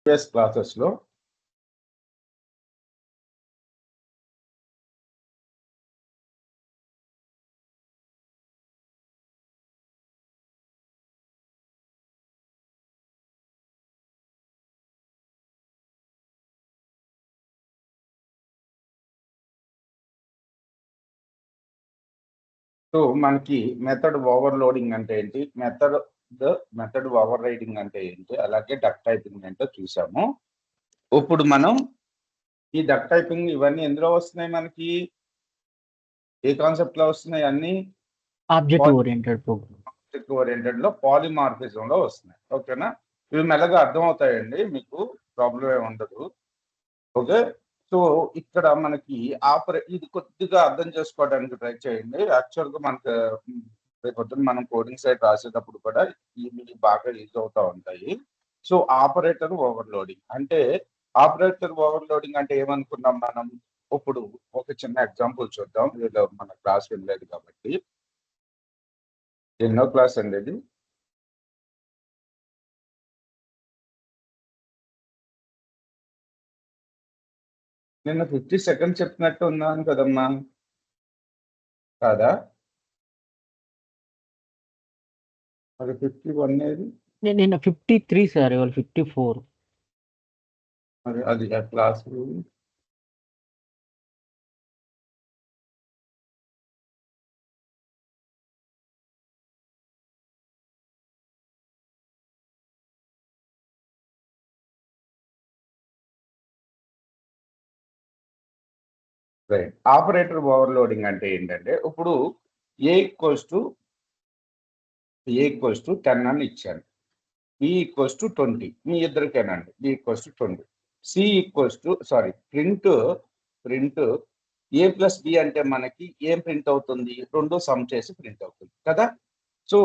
Previous క్లాసెస్లో so మనకి method overloading అంటే ఏంటి, మెథడ్ ఓవర్ రైడింగ్ అంటే ఏంటి, అలాగే డక్ టైపింగ్ అంటే చూసాము. ఇప్పుడు మనం ఈ డక్ టైపింగ్ ఇవన్నీ ఎందులో వస్తున్నాయి, మనకి ఏ కాన్సెప్ట్ లో వస్తున్నాయి? అన్ని object oriented program, object oriented లో పాలిమార్ఫిజం లో వస్తున్నాయి. ఓకేనా? ఇవి మెల్లగా అర్థం అవుతాయండి, మీకు ప్రాబ్లం ఏమి ఉండదు. ఓకే, సో ఇక్కడ మనకి ఇది కొద్దిగా అర్థం చేసుకోవడానికి ట్రై చేయండి. యాక్చువల్గా మనకు రేపొద్దున మనం కోడింగ్ సైట్ రాసేటప్పుడు కూడా ఇవి బాగా యూజ్ అవుతా ఉంటాయి. సో ఆపరేటర్ ఓవర్లోడింగ్ అంటే ఏమనుకున్నాం మనం? ఇప్పుడు ఒక చిన్న ఎగ్జాంపుల్ చూద్దాం. వీళ్ళు మన క్లాస్ వెళ్ళలేదు కాబట్టి. ఎన్నో క్లాస్ అండి ఇది? నిన్న 50 సెకండ్స్ చెప్పినట్టు ఉన్నాను కదమ్మా, కాదా? మరి 51 ఏది? నిన్న 53 సార్, ఇవాళ 54. మరి అది క్లాస్ రైట్. ఆపరేటర్ ఓవర్లోడింగ్ అంటే ఏంటంటే, ఇప్పుడు ఏ ఈక్వల్స్ టు 10 అని ఇచ్చాను, బి ఈక్వల్స్ టు 20, మీ ఇద్దరికేనండి. B equals to 20, C equals to print A plus B అంటే మనకి ఏం ప్రింట్ అవుతుంది? రెండు సమ్ చేసి ప్రింట్ అవుతుంది కదా. సో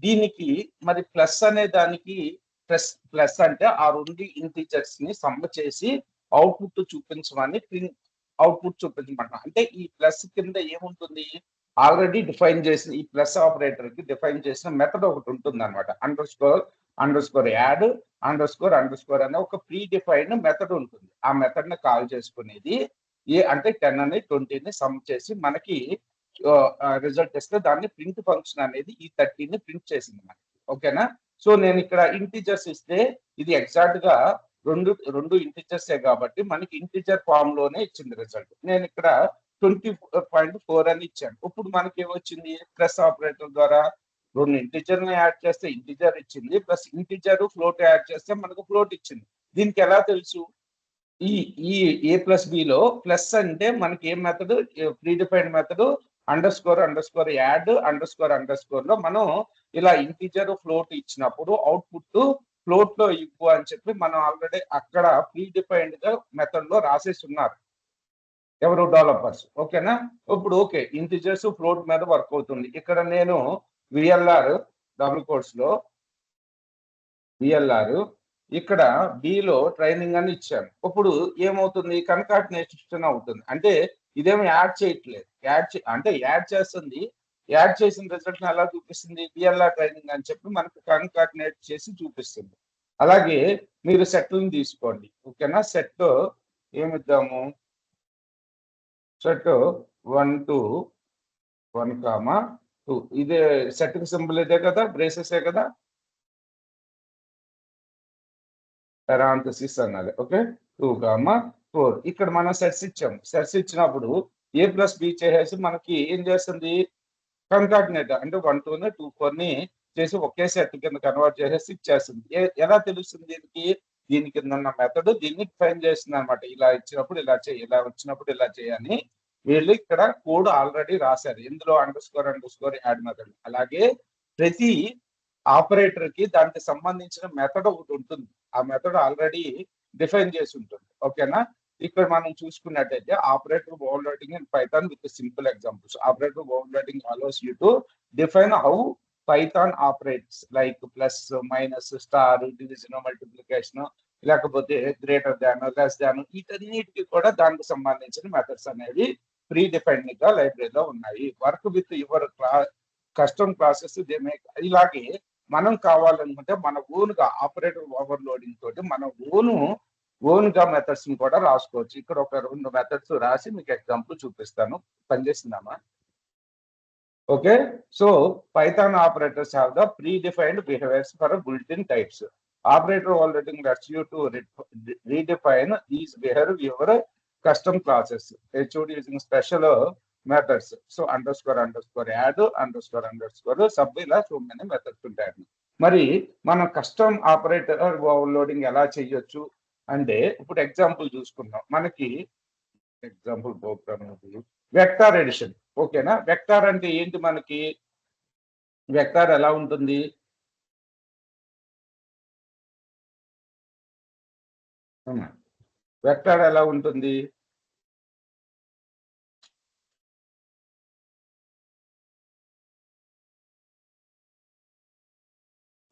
దీనికి మరి ప్లస్ అనే దానికి ప్లస్ అంటే ఆ రెండు ఇంటీజర్స్ ని సమ్ చేసి అవుట్పుట్ చూపించమని అవుట్పుట్ చూపించమంటాం. అంటే ఈ ప్లస్ కింద ఏముంటుంది? ఆల్రెడీ డిఫైన్ చేసిన ఈ ప్లస్ ఆపరేటర్ కి డిఫైన్ చేసిన మెథడ్ ఒకటి ఉంటుంది అనమాట. Under score add under score అనే ఒక ప్రీ డిఫైన్డ్ మెథడ్ ఉంటుంది. ఆ మెథడ్ ని కాల్ చేసుకునేది అంటే 10 అని 20ని సమ్ చేసి మనకి రిజల్ట్ ఇస్తే దాన్ని ప్రింట్ ఫంక్షన్ అనేది ఈ 30ని ప్రింట్ చేసింది మనకి. ఓకేనా? సో నేను ఇక్కడ ఇంటీజర్స్ ఇస్తే ఇది ఎగ్జాక్ట్ గా రెండు ఇంటీజర్సే కాబట్టి మనకి ఇంటీజర్ ఫామ్ లోనే ఇచ్చింది రిజల్ట్. నేను ఇక్కడ 20.4 అని ఇచ్చాను. ఇప్పుడు మనకి ఏమొచ్చింది? ప్లస్ ఆపరేటర్ ద్వారా రెండు ఇంటీజర్ ని యాడ్ చేస్తే ఇంటీజర్ ఇచ్చింది, ప్లస్ ఇంటీజర్ ఫ్లోట్ యాడ్ చేస్తే మనకు ఫ్లోట్ ఇచ్చింది. దీనికి ఎలా తెలుసు? ఈ ఈ ఏ ప్లస్ బిలో ప్లస్ అంటే మనకి ఏం method? Pre defined method under score add under score లో మనం ఇలా ఇంటీజర్ ఫ్లోట్ ఇచ్చినప్పుడు అవుట్పుట్ ఫ్లోట్ లో ఇవ్వు అని చెప్పి మనం ఆల్రెడీ అక్కడ ప్రీ డిఫైన్డ్ గా మెథడ్ లో రాసేసి ఉన్నారు ఎవరు? డెవలపర్స్. ఓకేనా? ఇప్పుడు ఓకే, ఇంటీజర్స్ ఫ్లోట్ మీద వర్క్ అవుతుంది. ఇక్కడ నేను విఎల్ఆర్ డబుల్ కోట్స్ లో విఎల్ఆర్ ఇక్కడ బిలో ట్రైనింగ్ అని ఇచ్చాను. ఇప్పుడు ఏమవుతుంది? కన్కాటినేషన్ అవుతుంది. అంటే ఇదేమో యాడ్ చేయట్లేదు, అంటే యాడ్ చేస్తుంది. యాడ్ చేసిన రిజల్ట్ ఎలా చూపిస్తుంది? బిఎల్ఆర్ ట్రైనింగ్ అని చెప్పి మనకు కన్కాటినేట్ చేసి చూపిస్తుంది. అలాగే మీరు సెట్లను తీసుకోండి. ఓకేనా? సెట్ ఏమిద్దాము? Set 1 to 1, 2. ఇదే సెట్ కి సింబల్ ఇదే కదా, బ్రేసెసే కదా, పెరాంథసిస్ అన్నది. ఓకే, 2, 4. ఇక్కడ మనం సెట్స్ ఇచ్చాము. సెట్స్ ఇచ్చినప్పుడు ఏ ప్లస్ బి చేసేసి మనకి ఏం చేస్తుంది? కన్కాటినేట్ అంటే 1, 2ని 2, 4ని చేసి ఒకే సెట్ కింద కన్వర్ట్ చేసేసి ఇచ్చేస్తుంది. ఎలా తెలుస్తుంది దీని కింద ఉన్న మెథడ్ దీన్ని డిఫైన్ చేస్తుంది అనమాట. ఇలా ఇచ్చినప్పుడు ఇలా చేయి, ఇలా వచ్చినప్పుడు ఇలా చేయని వీళ్ళు ఇక్కడ కోడ్ ఆల్రెడీ రాశారు. ఇందులో అండర్ స్కోర్ యాడ్ మెథడ్. అలాగే ప్రతి ఆపరేటర్ కి దానికి సంబంధించిన మెథడ్ ఒకటి ఉంటుంది. ఆ మెథడ్ ఆల్రెడీ డిఫైన్ చేసి ఉంటుంది. ఓకేనా? ఇక్కడ మనం చూసుకున్నట్టయితే operator overloading in Python with simple examples. Operator overloading allows you to define how Python operates like plus, minus, star, division, multiplication, లేకపోతే గ్రేటర్ దాన్, లెస్ దాన్, వీటన్నిటికీ కూడా దానికి సంబంధించిన మెథడ్స్ అనేవి ప్రీ డిఫైన్డ్ గా లైబ్రరీలో ఉన్నాయి. Work with your custom classes ఇలాగే మనం కావాలనుకుంటే మన ఓన్గా ఆపరేటర్ ఓవర్లోడింగ్ తోటి మన ఓన్గా మెథడ్స్ ని కూడా రాసుకోవచ్చు. ఇక్కడ ఒక 2 మెథడ్స్ రాసి మీకు ఎగ్జాంపుల్ చూపిస్తాను. పనిచేస్తుందమ్మా? Okay. So Python operators have the predefined behaviours for built-in types. Operator overloading lets you to redefine these behavior your custom classes HOD using special methods. So underscore add underscore sub ఇలా so many methods ఉంటాయి. మరి మనం custom operator overloading ఎలా చేయొచ్చు అంటే ఇప్పుడు example చూసుకుందాం. మనకి ఎగ్జాంపుల్ ప్రోగ్రామ్ వెక్టార్ ఎడిషన్. ఓకేనా? వెక్టార్ అంటే ఏంటి? మనకి వెక్టార్ ఎలా ఉంటుంది? వెక్టార్ ఎలా ఉంటుంది?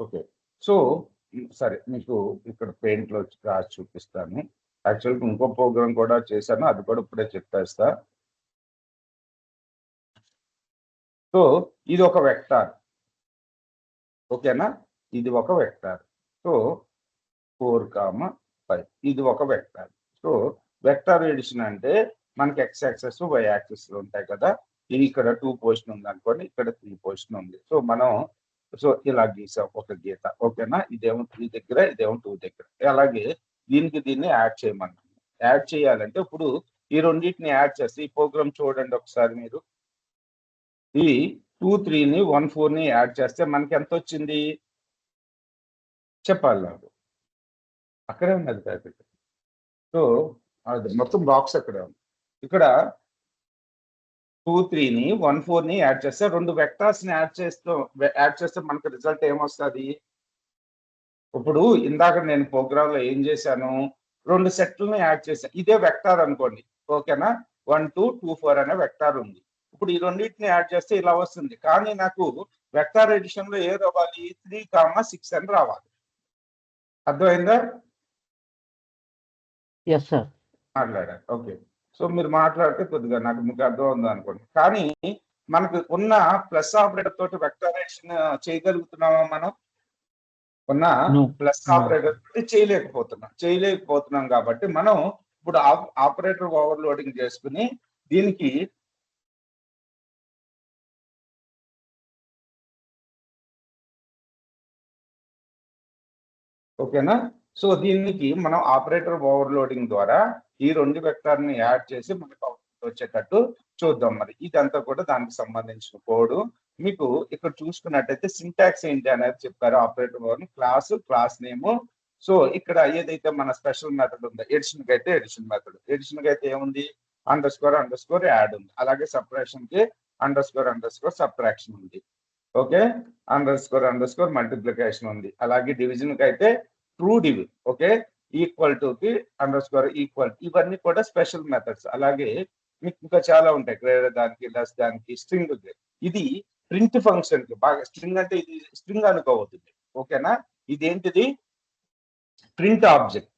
ఓకే. సో సరే, మీకు ఇక్కడ పెయింట్ లో రాసి చూపిస్తాను. యాక్చువల్గా ఇంకో ప్రోగ్రామ్ కూడా చేశాను, అది కూడా ఇప్పుడే చెప్పేస్తా. సో ఇది ఒక వెక్టార్. ఓకేనా? ఇది ఒక వెక్టార్. సో 4,5 ఇది ఒక వెక్టార్. సో వెక్టార్ ఎడిషన్ అంటే మనకి ఎక్స్ యాక్సెస్ వై యాక్సెస్ ఉంటాయి కదా. ఇది ఇక్కడ 2 పొజిషన్ ఉంది అనుకోండి, ఇక్కడ 3 పొజిషన్ ఉంది. సో మనం ఇలా గీసాం ఒక గీత. ఓకేనా? ఇదేమో 3 దగ్గర, ఇదేమో 2 దగ్గర. అలాగే దీన్ని యాడ్ చేయమన్నాం. యాడ్ చేయాలంటే ఇప్పుడు ఈ రెండింటిని యాడ్ చేస్తే ఈ ప్రోగ్రామ్ చూడండి ఒకసారి మీరు. ఈ 2, 3ని 1, 4ని యాడ్ చేస్తే మనకి ఎంత వచ్చింది చెప్పాలి నాకు. అక్కడే ఉన్నది ప్యాకెట్. సో అది మొత్తం బాక్స్ అక్కడే ఉంది. ఇక్కడ 2, 3ని 1, 4ని యాడ్ చేస్తే 2 వెక్టార్స్ ని యాడ్ చేస్తే మనకు రిజల్ట్ ఏమొస్తుంది? ఇప్పుడు ఇందాక నేను ప్రోగ్రామ్ లో ఏం చేశాను? 2 సెట్లను యాడ్ చేశాను. ఇదే వెక్టార్ అనుకోండి. ఓకేనా? 1, 2, 2, 4 అనే వెక్టార్ ఉంది. ఇప్పుడు ఈ రెండింటిని యాడ్ చేస్తే ఇలా వస్తుంది. కానీ నాకు వెక్టార్ ఎడిషన్ లో ఏది రావాలి? 3,6 అని రావాలి. అర్థమైందా? Yes sir. మాట్లాడారు. ఓకే. సో మీరు మాట్లాడితే కొద్దిగా నాకు మీకు అర్థం ఉంది అనుకోండి. కానీ మనకు ఉన్న ప్లస్ ఆపరేటర్ తోటి వెక్టార్ ఎడిషన్ చేయగలుగుతున్నామా మనం? ఉన్న ప్లస్ ఆపరేటర్ తోటి చేయలేకపోతున్నాం కాబట్టి మనం ఇప్పుడు ఆపరేటర్ ఓవర్లోడింగ్ చేసుకుని దీనికి ఓకేనా? సో దీనికి మనం ఆపరేటర్ ఓవర్లోడింగ్ ద్వారా ఈ 2 వెక్టార్ని యాడ్ చేసి మనకు అవుట్పుట్ వచ్చేటట్టు చూద్దాం. మరి ఇదంతా కూడా దానికి సంబంధించిన కోడ్. మీకు ఇక్కడ చూసుకున్నట్టయితే సింటాక్స్ ఏంటి అనేది చెప్పారు. Operator over class name. So ఇక్కడ ఏదైతే మన స్పెషల్ మెథడ్ ఉందో ఎడిషన్ కి అయితే ఎడిషన్ మెథడ్, ఎడిషన్ కి అయితే ఏముంది? అండర్స్కోర్ యాడ్ ఉంది. అలాగే సబ్ట్రాక్షన్ కి అండర్స్కోర్ సబ్ట్రాక్షన్ ఉంది. ఓకే. అండర్స్కోర్ మల్టిప్లికేషన్ ఉంది. అలాగే డివిజన్ కి అయితే true div. Okay. Equal to కి అండర్స్కోర్ ఈక్వల్. ఇవన్నీ కూడా స్పెషల్ మెథడ్స్. అలాగే మీకు ఇంకా చాలా ఉంటాయి. గ్రేటర్ దానికి, లెస్ దానికి, స్ట్రింగ్. ఇది ప్రింట్ ఫంక్షన్ కి బాగా స్ట్రింగ్ అంటే ఇది స్ట్రింగ్ అనుకోవద్దు. ఓకేనా? ఇదేంటిది? Print object.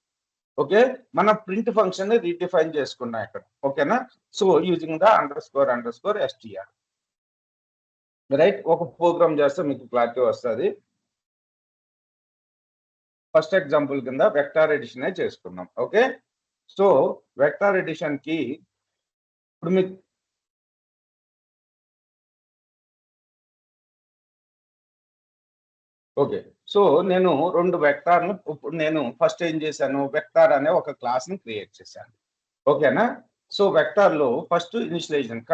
ఓకే. మన ప్రింట్ ఫంక్షన్ ని రీడిఫైన్ చేసుకున్నాం ఇక్కడ. ఓకేనా? So using the underscore str. Right. ఒక ప్రోగ్రామ్ చేస్తే మీకు క్లారిటీ వస్తుంది. ఫస్ట్ ఎగ్జాంపుల్ కింద వెక్టార్ ఎడిషన్ చేసుకున్నాం. ఓకే. సో వెక్టార్ ఎడిషన్ కి ఇప్పుడు మీకు ఓకే. సో నేను 2 వెక్టార్ను ఇప్పుడు నేను ఫస్ట్ ఏం చేశాను? వెక్టార్ అనే ఒక క్లాస్ ని క్రియేట్ చేశాను. ఓకేనా? సో వెక్టార్ లో ఫస్ట్ ఇనిషియలైజేషన్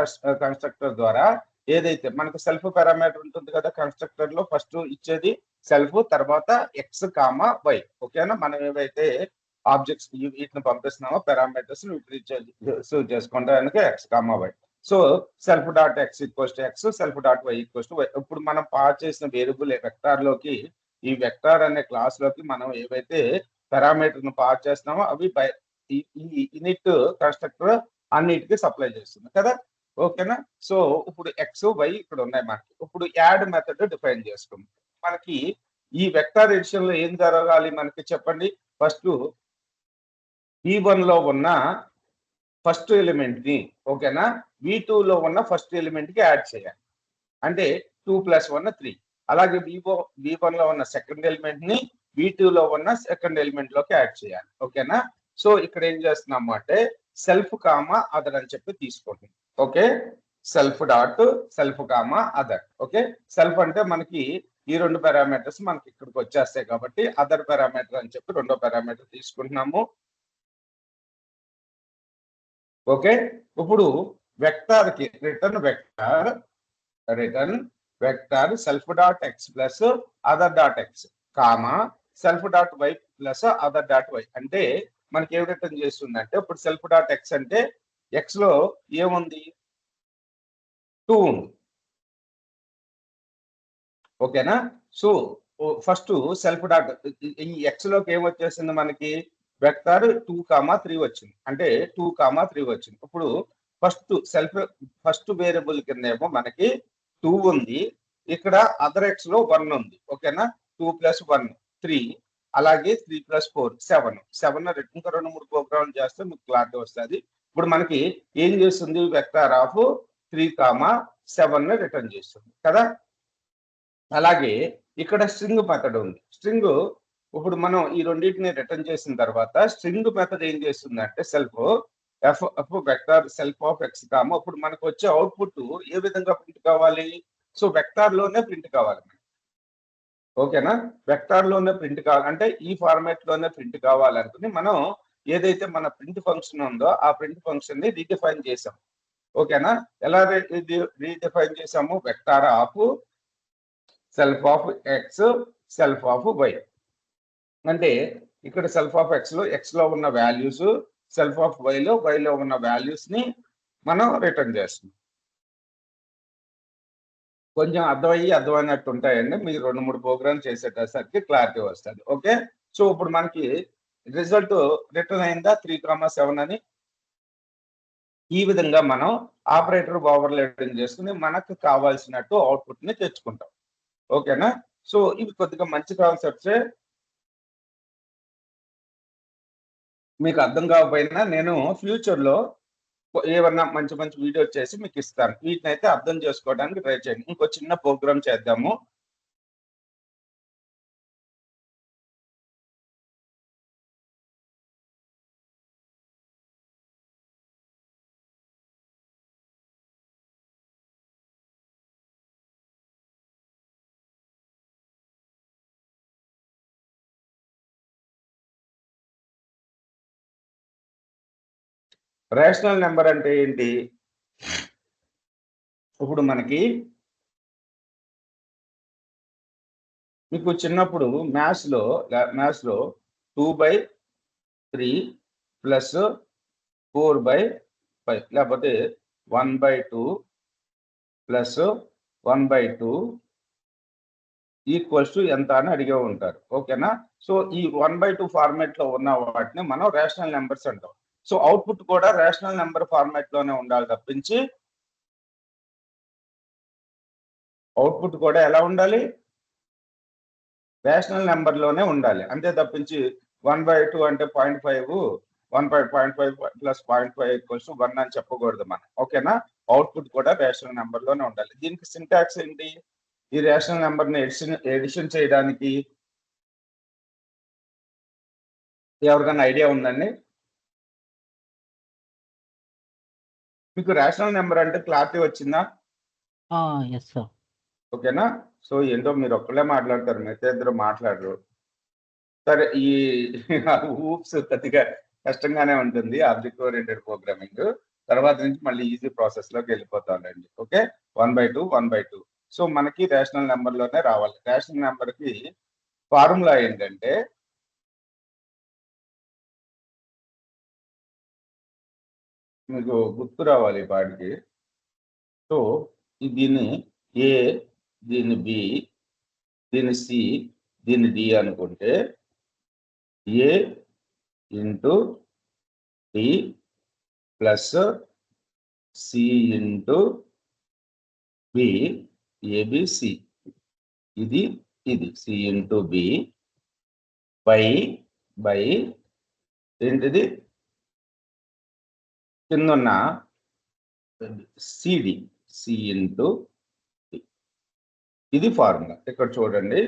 కన్స్ట్రక్టర్ ద్వారా ఏదైతే మనకు సెల్ఫ్ పారామీటర్ ఉంటుంది కదా, కన్స్ట్రక్టర్ లో ఫస్ట్ ఇచ్చేది సెల్ఫ్, తర్వాత ఎక్స్ కామా వై. ఓకేనా? మనం ఏవైతే ఆబ్జెక్ట్స్ వీటిని పంపిస్తున్నామో పారామీటర్స్ రిసీవ్ చేసుకోవడానికి x comma y. So self dot x equals to x, self dot y equals to y. ఇప్పుడు మనం పాస్ చేసిన వేరియబుల్ వెక్టార్ లోకి, ఈ వెక్టార్ అనే క్లాస్ లోకి మనం ఏవైతే పారామీటర్ ను పాస్ చేస్తున్నామో అవి ఈ ఇనిట్ కన్స్ట్రక్టర్ అన్నిటికీ సప్లై చేస్తుంది కదా. ఓకేనా? సో ఇప్పుడు ఎక్స్ వై ఇక్కడ ఉన్నాయి మనకి. ఇప్పుడు యాడ్ మెథడ్ డిఫైన్ చేసుకుందాం. మనకి ఈ వెక్టార్ ఎడిషన్ లో ఏం జరగాలి మనకి చెప్పండి? ఫస్ట్ V1 లో ఉన్న ఫస్ట్ ఎలిమెంట్ ని, ఓకేనా, V2 లో ఉన్న ఫస్ట్ ఎలిమెంట్ కి యాడ్ చేయాలి. అంటే 2 + 1 3. అలాగే V1 లో ఉన్న సెకండ్ ఎలిమెంట్ ని V2 లో ఉన్న సెకండ్ ఎలిమెంట్ లోకి యాడ్ చేయాలి. ఓకేనా? సో ఇక్కడ ఏం చేస్తున్నాము అంటే సెల్ఫ్ కామా అదర్ అని చెప్పి తీసుకోండి. Okay, self dot self comma other. Okay, self అంటే మనకి ఈ రెండు పారామీటర్స్ మనకి ఇక్కడికి వచ్చేస్తాయి కాబట్టి అదర్ పారామీటర్ అని చెప్పి రెండో పారామీటర్ తీసుకుంటున్నాము. ఓకే, ఇప్పుడు వెక్టార్ కి return vector self dot x plus other dot x comma self dot y plus other dot y అంటే మనకి ఏం రిటర్న్ చేస్తుంది అంటే ఇప్పుడు సెల్ఫ్ డాట్ ఎక్స్ అంటే ఎక్స్ లో ఏముంది 2 ఉంది. ఓకేనా? సో ఫస్ట్ సెల్ఫ్ డాట్ ఈ ఎక్స్ లోకి ఏం వచ్చేసింది మనకి వెక్టార్ 2,3 వచ్చింది అంటే 2,3 వచ్చింది. ఇప్పుడు ఫస్ట్ వేరియబుల్ కింద ఏమో మనకి 2 ఉంది, ఇక్కడ అదర్ ఎక్స్ లో 1 ఉంది. ఓకేనా? 2 + 1 3, అలాగే 3 + 4 7 ఇంకా 2-3 ప్రోగ్రామ్ చేస్తే మీకు క్లారిటీ వస్తుంది. ఇప్పుడు మనకి ఏం చేస్తుంది వెక్టార్ ఆఫ్ 3,7 రిటర్న్ చేస్తుంది కదా. అలాగే ఇక్కడ స్ట్రింగ్ మెథడ్ ఉంది. స్ట్రింగ్ ఇప్పుడు మనం ఈ రెండింటిని రిటర్న్ చేసిన తర్వాత స్ట్రింగ్ మెథడ్ ఏం చేస్తుందంటే self F vector self of X comma ఇప్పుడు మనకు వచ్చే అవుట్పుట్ ఏ విధంగా ప్రింట్ కావాలి? సో వెక్టార్ లోనే ప్రింట్ కావాలి. ఓకేనా? వెక్టార్ లోనే ప్రింట్ కావాలంటే ఈ ఫార్మాట్ లోనే ప్రింట్ కావాలనుకుని మనం ఏదైతే మన ప్రింట్ ఫంక్షన్ ఉందో ఆ ప్రింట్ ఫంక్షన్ ని రీడిఫైన్ చేసాం. ఓకేనా? ఎలా రీడిఫైన్ చేసాము? Vector of self of x self of y అంటే ఇక్కడ సెల్ఫ్ ఆఫ్ ఎక్స్ లో ఉన్న వాల్యూస్, సెల్ఫ్ ఆఫ్ వై లో ఉన్న వాల్యూస్ ని మనం రిటర్న్ చేస్తున్నాం. కొంచెం అర్థమైనట్టు ఉంటాయండి. మీరు 2-3 ప్రోగ్రామ్ చేసేటసరికి క్లారిటీ వస్తుంది. ఓకే, సో ఇప్పుడు మనకి రిజల్ట్ రిటర్న్ అయిందా 3,7 అని. ఈ విధంగా మనం ఆపరేటర్ ఓవర్లోడింగ్ చేసుకుని మనకు కావాల్సినట్టు అవుట్పుట్ ని తెచ్చుకుంటాం. ఓకేనా? సో ఇవి కొద్దిగా మంచి కాన్సెప్ట్సే. మీకు అర్థం కాకపోయినా నేను ఫ్యూచర్ లో ఏమన్నా మంచి వీడియో చేసి మీకు ఇస్తాను. వీటిని అయితే అర్థం చేసుకోవడానికి ట్రై చేయండి. ఇంకో చిన్న ప్రోగ్రామ్ చేద్దాము. రేషనల్ నెంబర్ అంటే ఏంటి? ఇప్పుడు మనకి మీకు చిన్నప్పుడు మ్యాథ్స్ లో 2/3 ప్లస్ 4/5 లేకపోతే 1/2 ప్లస్ 1/2 ఈక్వల్స్ టు ఎంత అని అడిగే ఉంటారు. ఓకేనా? సో ఈ 1/2 ఫార్మాట్ లో ఉన్న వాటిని మనం రేషనల్ నెంబర్స్ అంటాం. సో అవుట్పుట్ కూడా రేషనల్ నెంబర్ ఫార్మాట్ లోనే ఉండాలి తప్పించి అవుట్పుట్ కూడా ఎలా ఉండాలి? రేషనల్ నెంబర్ లోనే ఉండాలి. అంతే తప్పించి 1/2 అంటే 0.5 1/0.5 ప్లస్ 0.5 ఈక్వల్స్ టు 1 అని చెప్పకూడదు మనం. ఓకేనా? అవుట్పుట్ కూడా రేషనల్ నెంబర్ లోనే ఉండాలి. దీనికి సింటాక్స్ ఏంటి? ఈ రేషనల్ నెంబర్ ని ఎడిషన్ చేయడానికి ఎవరికైనా ఐడియా ఉందండి? మీకు రేషనల్ నెంబర్ అంటే క్లారిటీ వచ్చిందా? Yes sir. ఓకేనా? సో ఏంటో మీరు ఒక్కళ్ళే మాట్లాడతారు, మిగతా ఇద్దరు మాట్లాడరు. సరే, ఈ ఊప్స్ కొద్దిగా కష్టంగానే ఉంటుంది ఆబ్జెక్ట్ ఓరియంటెడ్ ప్రోగ్రామింగ్. తర్వాత నుంచి మళ్ళీ ఈజీ ప్రాసెస్ లోకి వెళ్ళిపోతానండి. ఓకే, 1/2 సో మనకి రేషనల్ నెంబర్ లోనే రావాలి. రేషనల్ నెంబర్ కి ఫార్ములా ఏంటంటే మీకు గుర్తు రావాలి వాటికి. సో దీన్ని ఏ, దీన్ని బి, దీన్ని సి, దీన్ని డి అనుకుంటే A into D plus C into B A B C ఇది సి ఇంటూ బి బై ఏంటిది కిందన్న సిడి సి ఇంటూ ఇది ఫార్ములా. ఇక్కడ చూడండి.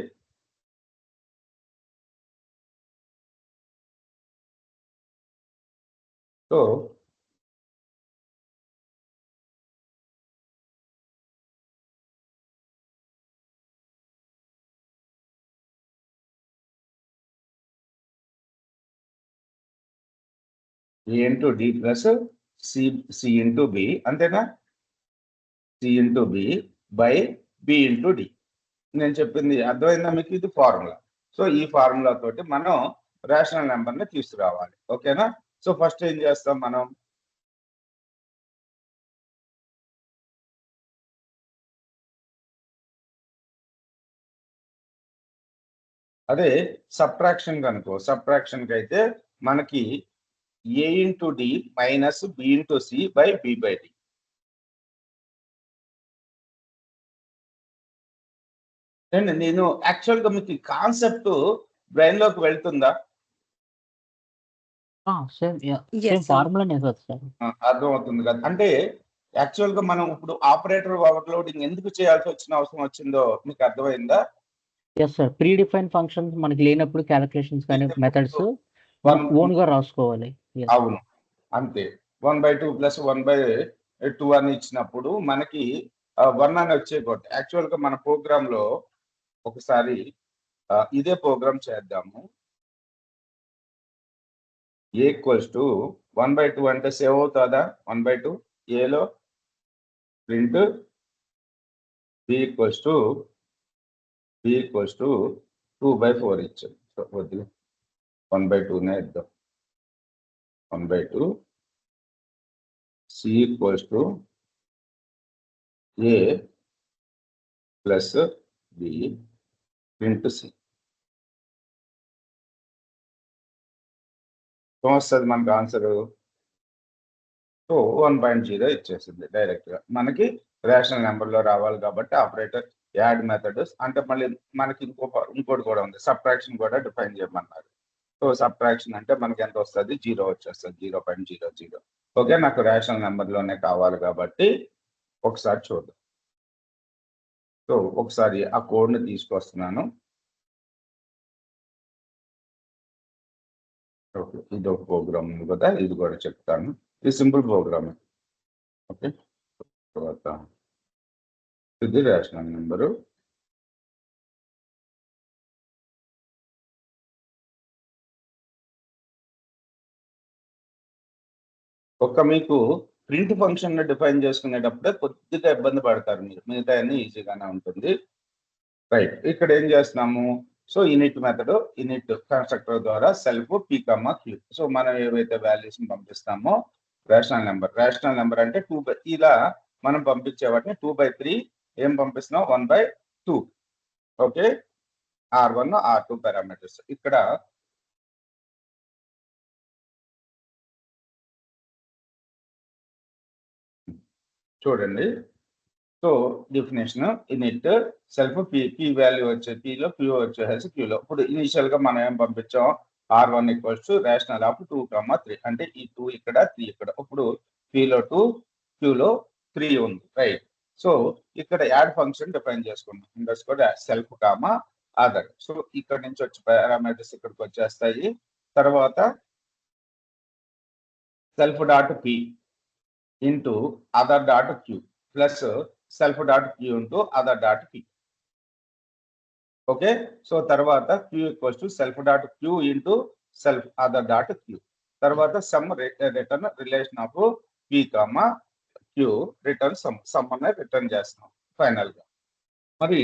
So A into D plus C into B అంతేనా? C into B by B into D. నేను చెప్పింది అర్థమైందా మీకు? ఇది ఫార్ములా. సో ఈ ఫార్ములా తోటి మనం రేషనల్ నెంబర్ ని తీసుకురావాలి. ఓకేనా? సో ఫస్ట్ ఏం చేస్తాం మనం? అదే సబ్ట్రాక్షన్ కనుకో, సబ్ట్రాక్షన్ కి అయితే మనకి A into D minus B into C by B by D. నేను యాక్చువల్ గా మీకు కాన్సెప్ట్ బ్రెయిన్ లోకి వెళ్తుందా? Same Yes, same sir. ఫార్ములానే కదా సార్. అర్థం అవుతుంది కదా. అంటే యాక్చువల్ గా మనం ఇప్పుడు ఆపరేటర్ ఓవర్లోడింగ్ ఎందుకు చేయాల్సి వచ్చిన అవసరం వచ్చిందో మీకు అర్థమైందా? Yes sir. Pre define functions మనకి లేనప్పుడు క్యాలిక్యులేషన్స్ కానీ మెథడ్స్ ఓన్ గా రాసుకోవాలి. Yes. అవును, అంతే. 1/2 ప్లస్ 1/2 అని ఇచ్చినప్పుడు మనకి 1 అని వచ్చేయకూడదు. యాక్చువల్ గా మన ప్రోగ్రామ్ లో ఒకసారి ఇదే ప్రోగ్రామ్ చేద్దాము. A ఈక్వల్స్ టు 1/2 అంటే సేవ్ అవుతుందా? 1/2 ఏలో ప్రింట్ B ఈక్వల్స్ టు 2/4 ఇచ్చాం. వద్దు, 1/2నే ఇద్దాం. 1/2 C equals to A plus B print C. వస్తుంది మనకు ఆన్సర్. సో 1.0 ఇచ్చేసింది డైరెక్ట్ గా. మనకి రేషనల్ నెంబర్ లో రావాలి కాబట్టి ఆపరేటర్ యాడ్ మెథడ్ అంటే మళ్ళీ మనకి ఇంకోటి కూడా ఉంది, సబ్ట్రాక్షన్ కూడా డిఫైన్ చేయమన్నారు. సో సబ్ట్రాక్షన్ అంటే మనకి ఎంత వస్తుంది? 0 వచ్చేస్తుంది, 0.00. ఓకే, నాకు రేషనల్ నెంబర్ లోనే కావాలి కాబట్టి ఒకసారి చూద్దాం. సో ఒకసారి ఆ కోడ్ ని తీసుకొస్తున్నాను. ఓకే, ఇది ఒక ప్రోగ్రామ్ ఉంది కదా, ఇది కూడా చెప్తాను. ఇది సింపుల్ ప్రోగ్రామ్. ఓకే, తర్వాత ఇది రేషనల్ నెంబరు. ఒక మీకు ప్రింట్ ఫంక్షన్ డిఫైన్ చేసుకునేటప్పుడే కొద్దిగా ఇబ్బంది పడతారు మీరు, మిగతా అన్ని ఈజీగానే ఉంటుంది. రైట్, ఇక్కడ ఏం చేస్తున్నాము? So in it method, in it constructor ద్వారా సెల్ఫ్ p, q. సో మనం ఏవైతే వాల్యూస్ పంపిస్తామో రేషనల్ నెంబర్ అంటే 2 ఇలా మనం పంపించే వాటిని 2/3 ఏం పంపిస్తున్నాం? 1/2. Okay, R1 R2 parameters. ఇక్కడ చూడండి. So definition in it self p value వచ్చే pలో, q వచ్చేసి qలో. ఇప్పుడు ఇనిషియల్ గా మనం ఏం పంపించాం? R1 equals to rational of 2, 3 అంటే ఈ 2 ఇక్కడ 3 ఇక్కడ. ఇప్పుడు pలో 2, qలో 3 ఉంది. రైట్, సో ఇక్కడ యాడ్ ఫంక్షన్ డిఫైన్ చేసుకున్నాం. Underscore self other. సో ఇక్కడ నుంచి వచ్చే పారామీటర్స్ ఇక్కడికి వచ్చేస్తాయి. తర్వాత self dot p into other dot q plus self dot q into other dot p. Okay, so తర్వాత q equals to self dot q into self other dot q. తర్వాత some return relation of p, q return some అనే return చేస్తున్నాం final గా. మరి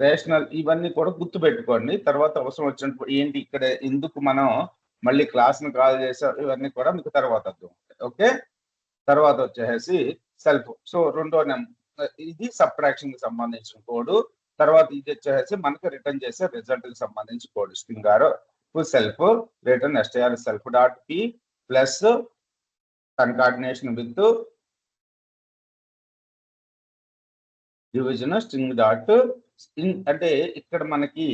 rational ఇవన్నీ కూడా గుర్తు పెట్టుకోండి. తర్వాత అవసరం వచ్చినప్పుడు ఏంటి ఇక్కడ ఎందుకు మనం మళ్ళీ క్లాస్ ని కాల్ చేసాం, ఇవన్నీ కూడా మీకు తర్వాత అర్థం. ఓకే, తర్వాత వచ్చేసి సెల్ఫ్. సో రెండో ఇది సబ్ట్రాక్షన్ కి సంబంధించిన కోడ్. తర్వాత ఇది వచ్చేసి మనకి రిటర్న్ చేసే రిజల్ట్ కి సంబంధించిన code. String r self return str self dot p plus concatenation with division string dot అంటే ఇక్కడ మనకి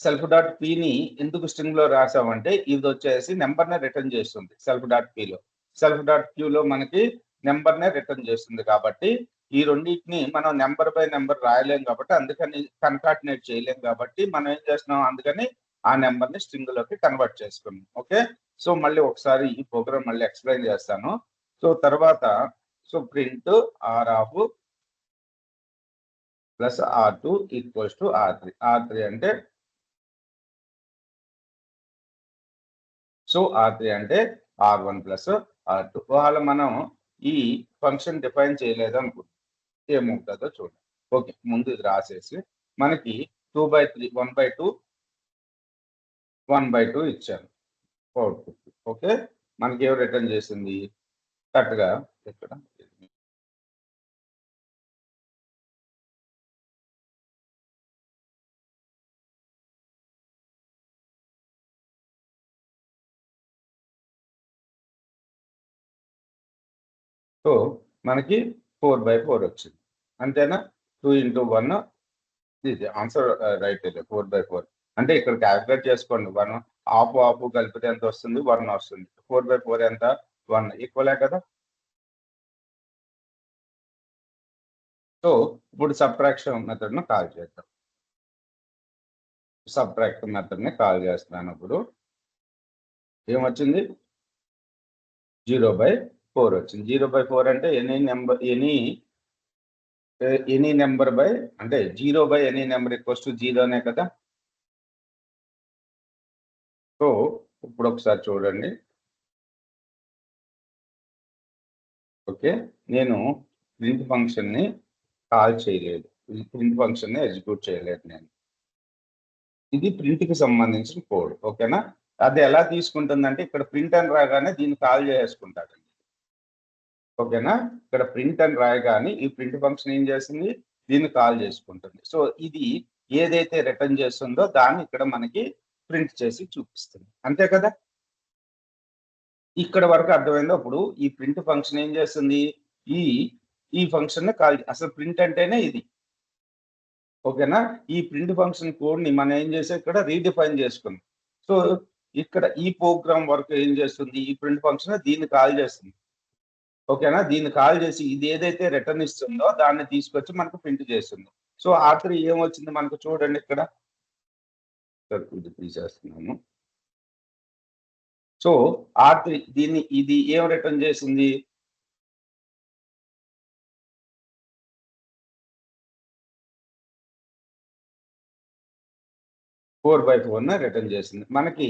సెల్ఫ్ డాట్ p ని ఎందుకు స్ట్రింగ్ లో రాసామంటే ఇది వచ్చేసి నెంబర్ నే రిటర్న్ చేస్తుంది సెల్ఫ్ డాట్ p లో. సెల్ఫ్ డాట్ q లో మనకి నెంబర్ నే రిటర్న్ చేస్తుంది కాబట్టి ఈ రెండింటిని మనం నెంబర్ బై నెంబర్ రాయలేం కాబట్టి అందుకని కన్కాటినేట్ చేయలేం కాబట్టి మనం ఏం చేస్తున్నాం, అందుకని ఆ నెంబర్ ని స్ట్రింగ్ లోకి కన్వర్ట్ చేసుకున్నాం. ఓకే, సో మళ్ళీ ఒకసారి ఈ ప్రోగ్రామ్ మళ్ళీ ఎక్స్ప్లెయిన్ చేస్తాను. సో తర్వాత so print are of plus R2 equals to R3. R3 అంటే సో R3 అంటే R1 ప్లస్ R2. వాళ్ళ మనం ఈ ఫంక్షన్ డిఫైన్ చేయలేదు అనుకుంటాం, ఏమవుతుందో చూడండి. ఓకే, ముందు ఇది రాసేసి మనకి 2/3 1/2 1/2 ఇచ్చాను అవుట్పుట్. ఓకే, మనకి ఏం రిటర్న్ చేసింది కరెక్ట్గా ఇక్కడ సో మనకి 4/4 వచ్చింది, అంతేనా. 2 into 1 ఇది ఆన్సర్ రైట్. 4/4 అంటే ఇక్కడ క్యాల్కులేట్ చేసుకోండి. 1 ఆఫ్ కలిపితే ఎంత వస్తుంది, 1 వస్తుంది. 4/4 ఎంత, 1 ఈక్వలే కదా. సో ఇప్పుడు సబ్ట్రాక్షన్ మెథడ్ ను కాల్ చేద్దాం. సబ్ట్రాక్ట్ మెథడ్ ని కాల్ చేస్తున్నాను. ఇప్పుడు ఏమొచ్చింది, 0/4 వచ్చింది. 0/4 అంటే ఎనీ నెంబర్ బై అంటే 0 ఎనీ నెంబర్ ఈక్వల్స్ టు 0నే కదా. సో ఇప్పుడు ఒకసారి చూడండి. ఓకే, నేను ప్రింట్ ఫంక్షన్ ని కాల్ చేయలేదు, ప్రింట్ ఫంక్షన్ ని ఎగ్జిక్యూట్ చేయలేదు నేను. ఇది ప్రింట్ కి సంబంధించిన కోడ్. ఓకేనా, అది ఎలా తీసుకుంటుందంటే ఇక్కడ ప్రింట్ అని రాగానే దీన్ని కాల్ చేసుకుంటారండి. ఓకేనా, ఇక్కడ ప్రింట్ అని రాయగానే ఈ ప్రింట్ ఫంక్షన్ ఏం చేస్తుంది, దీన్ని కాల్ చేసుకుంటుంది. సో ఇది ఏదైతే రిటర్న్ చేస్తుందో దాన్ని ఇక్కడ మనకి ప్రింట్ చేసి చూపిస్తుంది, అంతే కదా. ఇక్కడ వరకు అర్థమైందో. అప్పుడు ఈ ప్రింట్ ఫంక్షన్ ఏం చేస్తుంది, ఈ ఫంక్షన్ ని కాల్, అసలు ప్రింట్ అంటేనే ఇది. ఓకేనా, ఈ ప్రింట్ ఫంక్షన్ కోడ్ ని మనం ఏం చేసాం, ఇక్కడ రీడిఫైన్ చేసుకున్నాం. సో ఇక్కడ ఈ ప్రోగ్రామ్ వర్క్ ఏం చేస్తుంది, ఈ ప్రింట్ ఫంక్షన్ దీన్ని కాల్ చేస్తుంది. ఓకేనా, దీన్ని కాల్ చేసి ఇది ఏదైతే రిటర్న్ ఇస్తుందో దాన్ని తీసుకొచ్చి మనకు ప్రింట్ చేస్తుంది. సో R3 ఏమొచ్చింది మనకు చూడండి ఇక్కడ, ఇది తీసేస్తున్నాను. సో R3 ఇది ఏం రిటర్న్ చేసింది, 4/4 రిటర్న్ చేసింది. మనకి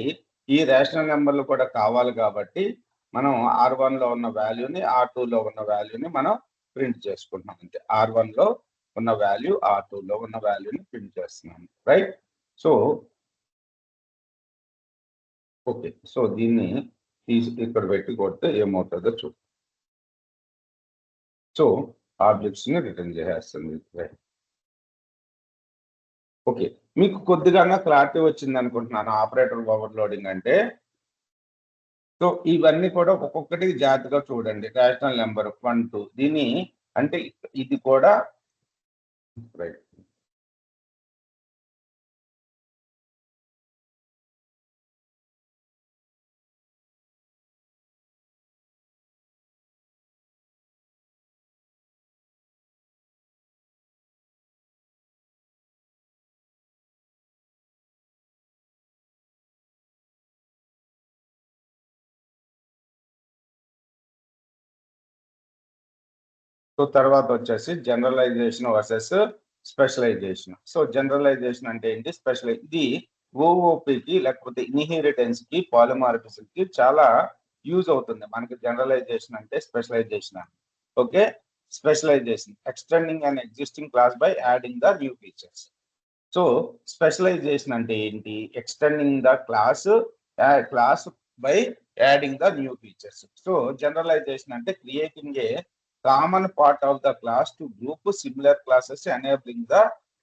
ఈ రేషనల్ నెంబర్లు కూడా కావాలి కాబట్టి మనం R1 లో ఉన్న వాల్యూని R2 లో ఉన్న వాల్యూని మనం ప్రింట్ చేసుకుంటున్నాం అంతే. R1 లో ఉన్న వాల్యూ R2 లో ఉన్న వాల్యూని ప్రింట్ చేస్తున్నాం, రైట్. సో ఓకే, సో దీన్ని తీసి ఇక్కడ పెట్టి కొడితే ఏమవుతుందో చూద్దాం. సో ఆబ్జెక్ట్స్ ని రిటర్న్ చేసేస్తుంది, రైట్. ఓకే, మీకు కొద్దిగా క్లారిటీ వచ్చింది అనుకుంటున్నాను ఆపరేటర్ ఓవర్లోడింగ్ అంటే. సో ఇవన్నీ కూడా ఒక్కొక్కటి జాగ్రత్తగా చూడండి. రేషనల్ నెంబర్ 1 2 దీన్ని అంటే ఇది కూడా రైట్. సో తర్వాత వచ్చేసి generalization versus specialization. So generalisation అంటే ఏంటి, ఇది ఓఓపికి లేకపోతే ఇన్హెరిటెన్స్ కి పాలిమార్ఫిజం కి చాలా యూజ్ అవుతుంది మనకి. జనరలైజేషన్ అంటే స్పెషలైజేషన్ అని. Okay, specialisation extending an existing class by adding the new features. So specialisation అంటే ఏంటి, extending the class by adding the new features. So generalisation అంటే creating a common part of the class to group similar classes enabling the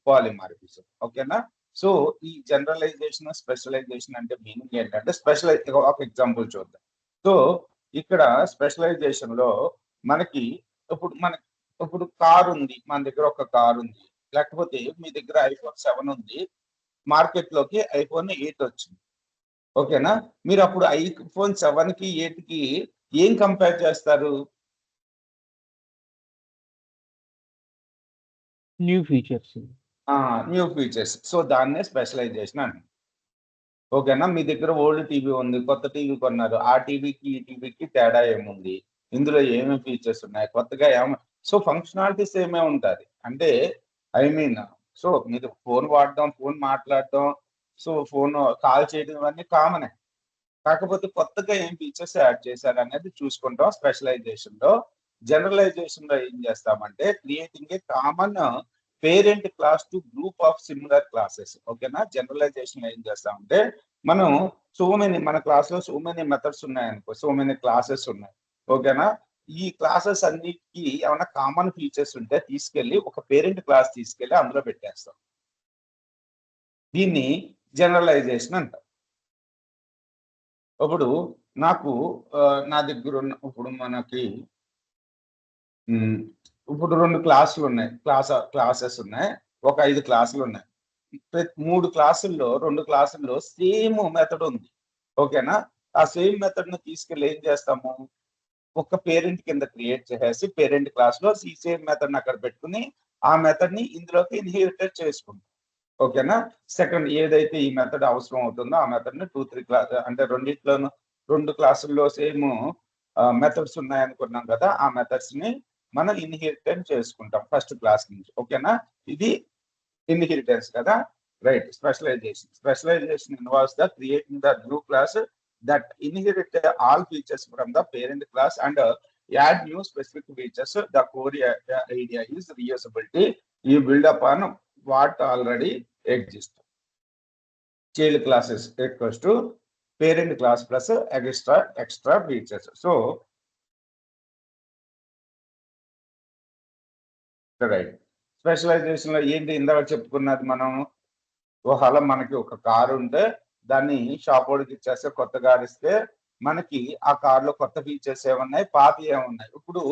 polymorphism. ఓకేనా, so ఈ generalisation specialisation అంటే meaning ఏంటంటే, ఒక example చూద్దాం. So ఇక్కడ స్పెషలైజేషన్ లో మనకి ఇప్పుడు కార్ ఉంది, మన దగ్గర ఒక కార్ ఉంది, లేకపోతే మీ దగ్గర iPhone 7 ఉంది, మార్కెట్ లోకి iPhone 8 వచ్చింది. ఓకేనా, మీరు అప్పుడు iPhone 7 కి 8 కి ఏం కంపేర్ చేస్తారు, new features. New features. So దాన్నే స్పెషలైజేషన్ అంటారు. ఓకేనా? మీ దగ్గర ఓల్డ్ టీవీ ఉంది, కొత్త టీవీ కొన్నారు. ఆ టీవీకి, ఈ టీవీకి తేడా ఏముంది? ఇందులో ఏమేమి ఫీచర్స్ ఉన్నాయి? కొత్తగా సో ఫంక్షనాలిటీ సేమే ఉంటది. అంటే ఐ మీన్ సో మీరు ఫోన్ వాడడం, ఫోన్ మాట్లాడడం, సో ఫోన్ కాల్ చేయడం ఇవన్నీ కామనే. కాకపోతే కొత్తగా ఏం ఫీచర్స్ యాడ్ చేశారనేది చూసుకుంటాం స్పెషలైజేషన్‌లో. జనరలైజేషన్‌లో ఏం చేస్తామంటే creating a common parent class to group of similar classes. ఓకేనా? జనరలైజేషన్‌లో ఏం చేస్తామంటే మనం మన క్లాస్‌లో సో మెనీ మెథడ్స్ ఉన్నాయనుకో, సో మెనీ క్లాసెస్ ఉన్నాయి. ఓకేనా? ఈ క్లాసెస్ అన్నిటికి ఏమైనా కామన్ ఫీచర్స్ ఉంటే తీసుకెళ్ళి ఒక పేరెంట్ క్లాస్ తీసుకెళ్ళి అందులో పెట్టేస్తాం. దీన్ని జనరలైజేషన్ అంటారు. ఇప్పుడు నాకు నా దగ్గర ఉన్న ఇప్పుడు మనకి ఇప్పుడు 2 క్లాసులు ఉన్నాయి. క్లాసెస్ ఉన్నాయి. ఒక 5 క్లాసులు ఉన్నాయి. 3 క్లాసుల్లో 2 క్లాసుల్లో సేమ్ మెథడ్ ఉంది. ఓకేనా? ఆ సేమ్ మెథడ్‌ని తీసుకెళ్ళి ఏం చేస్తాము? ఒక పేరెంట్ కింద క్రియేట్ చేసేసి పేరెంట్ క్లాస్‌లో ఈ సేమ్ మెథడ్‌ని అక్కడ పెట్టుకొని ఆ మెథడ్‌ని ఇందులోకి ఇన్‌హెరిటెడ్ చేసుకుంటాం. ఓకేనా? సెకండ్ ఏదైతే ఈ మెథడ్ అవసరం అవుతుందో ఆ మెథడ్‌ని 2, 3 అంటే రెండిట్లోనూ 2 క్లాసుల్లో సేమ్ మెథడ్స్ ఉన్నాయనుకున్నాం కదా! ఆ మెథడ్స్‌ని మనం ఇన్‌హెరిటెడ్ చేసుకుంటాం ఫస్ట్ క్లాస్ నుంచి. ఓకేనా? ఇది ఇన్‌హెరిటెన్స్ కదా! Right. Specialization. Specialization involves the creating the new class that inherit all features from the parent class and add new specific features. The core idea is reusability. You build upon what already exists. Child classes equals to parent class plus extra features. So right. స్పెషలైజేషన్‌లో ఏంటి ఇందాక చెప్పుకున్నది మనం ఒకవేళ మనకి ఒక car ఉంటే దాన్ని షాపోడికి ఇచ్చేస్తే కొత్త కారు ఇస్తే మనకి ఆ కార్‌లో కొత్త ఫీచర్స్ ఏమున్నాయి? పాతయి ఏమున్నాయి? ఇప్పుడు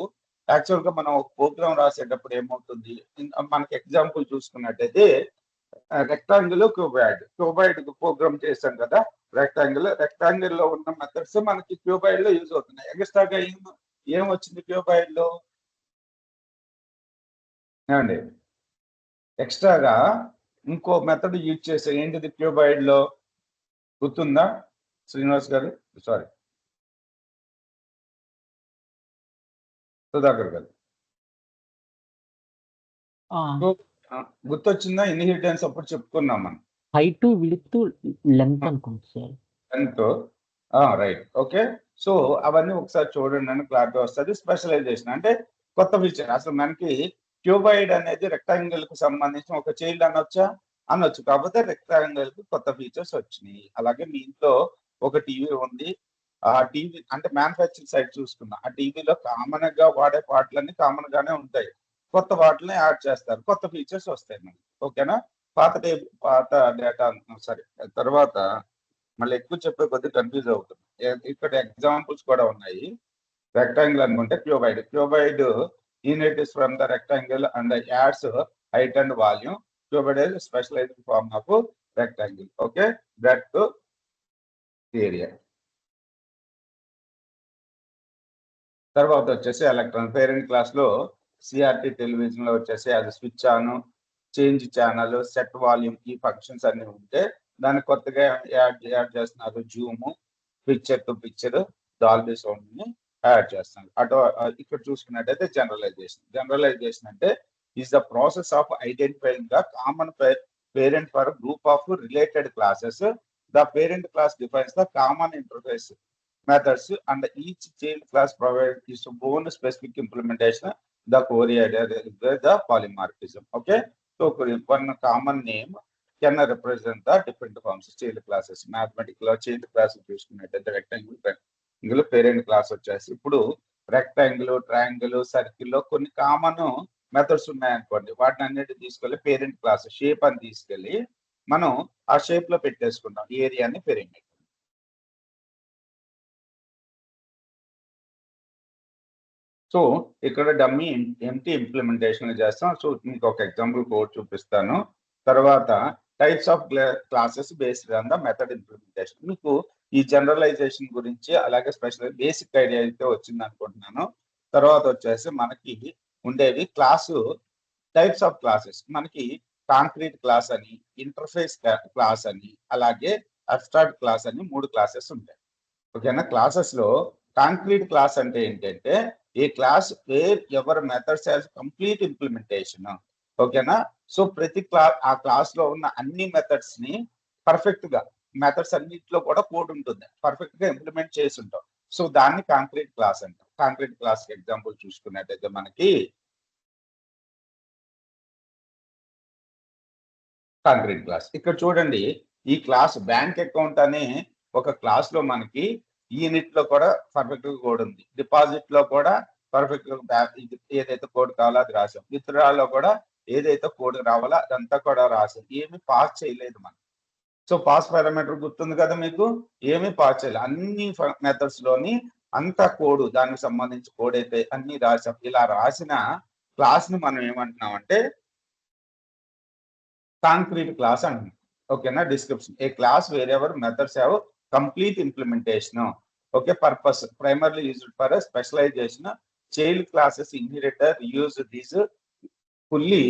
యాక్చువల్‌గా మనం ఒక ప్రోగ్రామ్ రాసేటప్పుడు ఏమవుతుంది? మనకి ఎగ్జాంపుల్ చూసుకున్నట్టయితే రెక్టాంగిల్, క్యూబాయిడ్. క్యూబాయిడ్ ప్రోగ్రామ్ చేశాం కదా! రెక్టాంగిల్‌లో ఉన్న మెథడ్స్ మనకి క్యూబాయిడ్‌లో యూజ్ అవుతున్నాయి. ఎక్స్‌ట్రాగా ఏమొచ్చింది క్యూబాయిడ్‌లో? ఏమండి? ఎక్స్‌ట్రాగా ఇంకో మెథడ్ యూజ్ చేసాం. ఏంటిది క్యూబాయిడ్‌లో? గుర్తుందా శ్రీనివాస్ గారు? సారీ. సుధాకర్ గారు. గుర్తొచ్చిందా? ఇన్‌హెరిటెన్స్ అప్పుడు చెప్పుకున్నాం మనం. హైట్, విడ్త్, లెంగ్త్ అనుకుంటా sir. Length. Right. Okay. So అవన్నీ ఒకసారి చూడండి అని క్లారిటీ వస్తది. స్పెషలైజేషన్ అంటే కొత్త ఫీచర్. అసలు మనకి క్యూబాయిడ్ అనేది రెక్టాంగిల్‌కి సంబంధించిన ఒక చైల్డ్ అనొచ్చా? అనొచ్చు. కాకపోతే రెక్టాంగిల్‌కి కొత్త ఫీచర్స్ వచ్చినియి. అలాగే మీ ఇంట్లో ఒక టీవీ ఉంది. ఆ టీవీ అంటే మ్యానుఫ్యాక్చరింగ్ సైడ్ చూసుకున్నా. ఆ టీవీలో కామన్‌గా వాడే పార్ట్‌లన్నీ కామన్‌గానే ఉంటాయి. కొత్త వాటిని యాడ్ చేస్తారు. కొత్త ఫీచర్స్ వస్తాయి మనకి. ఓకేనా? పాత డేటా సారీ తర్వాత మళ్ళీ ఎక్కువ చెప్పే కొద్దీ కన్‌ఫ్యూజ్ అవుతుంది. ఇక్కడ ఎగ్జాంపుల్స్ కూడా ఉన్నాయి. రెక్టాంగిల్ అనుకుంటే cuboid. Cuboid inherits from the rectangle and adds height and volume. Cuboid is specialised form of rectangle. Okay. Breadth, area. తర్వాత వచ్చేసి ఎలక్ట్రాన్. పేరెంట్ క్లాస్‌లో సిఆర్‌టి టెలివిజన్‌లో వచ్చేసి అది switch on, change channel, set volume ఈ ఫంక్షన్స్ అన్నీ ఉంటే దాన్ని కొత్తగా యాడ్ చేస్తున్నారు. Zoom, picture to picture, Dolby సౌండ్‌ని యాడ్ చేస్తున్నారు. ఇక్కడ చూసుకున్నట్టయితే జనరలైజేషన్. జనరలైజేషన్ అంటే is the process of identifying the common parent for group of related classes. The parent class defines the common interface methods and each child class provides its own specific implementation. The core idea is the polymorphism. Okay. So one common name can represent the different forms child classes. Mathematical child class చూసుకున్నట్టయితే rectangle parent class వచ్చేసి ఇప్పుడు rectangle, triangle, circle లో కొన్ని common methods ఉన్నాయనుకోండి. వాటిని అన్నిటి తీసుకెళ్ళి parent class shape అని తీసుకెళ్ళి మనం ఆ షేప్ లో పెట్టేసుకుంటాం ఏరియాని పిరమిడ్. సో ఇక్కడ డమ్మీ ఎంప్టీ ఇంప్లిమెంటేషన్ చేస్తాం. సో మీకు ఒక ఎగ్జాంపుల్ కోడ్ చూపిస్తాను. తర్వాత types of classes based on the method implementation. మీకు ఈ జనరలైజేషన్ గురించి అలాగే స్పెషల్ బేసిక్ ఐడియా అయితే వచ్చింది అనుకుంటున్నాను. తర్వాత వచ్చేసి మనకి ఉండేవి క్లాసు టైప్స్ ఆఫ్ క్లాసెస్ మనకి కాంక్రీట్ క్లాస్ అని, ఇంటర్ఫేస్ క్లాస్ అని, అలాగే అబ్స్ట్రాక్ట్ క్లాస్ అని 3 క్లాసెస్ ఉంటాయి. ఓకేనా? క్లాసెస్ లో కాంక్రీట్ క్లాస్ అంటే ఏంటంటే a class wear ever methods has complete implementation. ఓకేనా? సో ప్రతి ఆ క్లాస్ లో ఉన్న అన్ని మెథడ్స్ ని పర్ఫెక్ట్ గా మెథడ్స్ అన్నింటిలో కూడా కోడ్ ఉంటుంది, పర్ఫెక్ట్ గా ఇంప్లిమెంట్ చేసి ఉంటాం. సో దాన్ని కాంక్రీట్ క్లాస్ అంటాం. కాంక్రీట్ క్లాస్ ఎగ్జాంపుల్ చూసుకున్నట్టయితే మనకి కాంక్రీట్ క్లాస్ ఇక్కడ చూడండి, ఈ క్లాస్ బ్యాంక్ అకౌంట్ అనే ఒక క్లాస్ లో మనకి యూనిట్ లో కూడా పర్ఫెక్ట్ గా కోడ్ ఉంది, డిపాజిట్ లో కూడా పర్ఫెక్ట్ గా ఏదైతే కోడ్ కావాలో అది రాసాం, విత్డ్రా లో కూడా ఏదైతే కోడ్ రావాలో అదంతా కూడా రాసాం. ఏమి పాస్ చేయలేదు మనం. సో పాస్ పారామీటర్ గుర్తుంది కదా మీకు, ఏమి పాస్ చేయలేదు. అన్ని మెథడ్స్ లోని అంత కోడ్ దానికి సంబంధించి కోడ్ అయితే అన్ని రాసాం. ఇలా రాసిన క్లాస్ ని మనం ఏమంటున్నాం అంటే కాంక్రీట్ క్లాస్ అంటున్నాం. ఓకేనా? Description a class wear ever methods have complete implementation. Okay, purpose primarily used for specialization. Child classes inheritor use these fully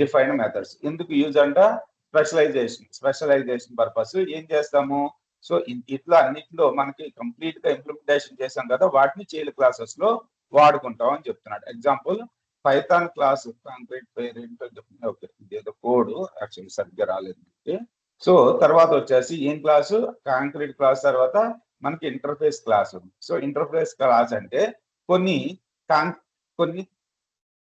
defined methods. ఎందుకు యూజ్ అంట? స్పెషలైజేషన్ పర్పస్ ఏం చేస్తాము? సో ఇట్లా అన్నిట్లో మనకి కంప్లీట్ గా ఇంప్లిమెంటేషన్ చేసాం కదా, వాటిని చైల్డ్ క్లాసెస్ లో వాడుకుంటాం అని చెప్తున్నాడు. Example Python class concrete parent. Okay, ఇదేదో కోడ్ యాక్చువల్లీ సరిగ్గా రాలేదు. సో తర్వాత వచ్చేసి ఏం క్లాసు? కాంక్రీట్ క్లాస్ తర్వాత మనకి ఇంటర్ఫేస్ క్లాస్ ఉంది. సో ఇంటర్ఫేస్ క్లాస్ అంటే కొన్ని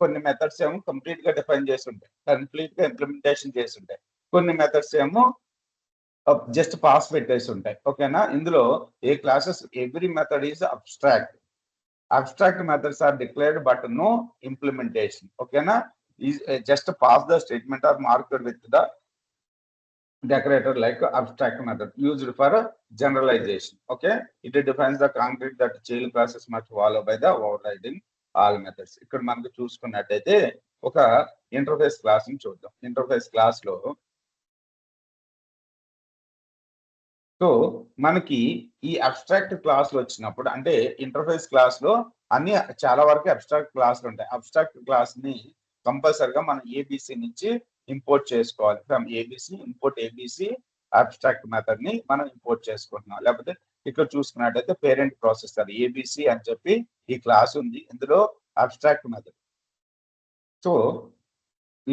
కొన్ని మెథడ్స్ ఏమో కంప్లీట్ గా డిఫైన్ చేసి ఉంటాయి, కంప్లీట్ గా ఇంప్లిమెంటేషన్ చేసి ఉంటాయి. కొన్ని మెథడ్స్ ఏమో జస్ట్ పాస్ పెట్టేసి ఉంటాయి. ఓకేనా? ఇందులో ఏ classes every method is abstract. Abstract methods are declared but no implementation. ఓకేనా? Just pass the statement or marked with the decorator like abstract method used for generalization. Okay, it defines the concrete that child classes must follow by the overriding all methods. ఇక్కడ మనకు చూసుకున్నట్టయితే ఒక interface class ని చూద్దాం. Interface class లో so మనకి ఈ abstract class లో వచ్చినప్పుడు అంటే ఇంటర్ఫేస్ క్లాస్ లో అన్ని చాలా వరకు అబ్స్ట్రాక్ట్ క్లాసులు ఉంటాయి. అబ్స్ట్రాక్ట్ క్లాస్ ని కంపల్సరిగా మనం ఏబిసి నుంచి ఇంపోర్ట్ చేసుకోవాలి. From ABC import ABC abstract method ని మనం ఇంపోర్ట్ చేసుకుంటున్నాం. లేకపోతే ఇక్కడ చూసుకున్నట్టయితే పేరెంట్ ప్రాసెసర్ ఏబిసి అని చెప్పి ఈ క్లాస్ ఉంది, ఇందులో అబ్స్ట్రాక్ట్ మెథడ్. సో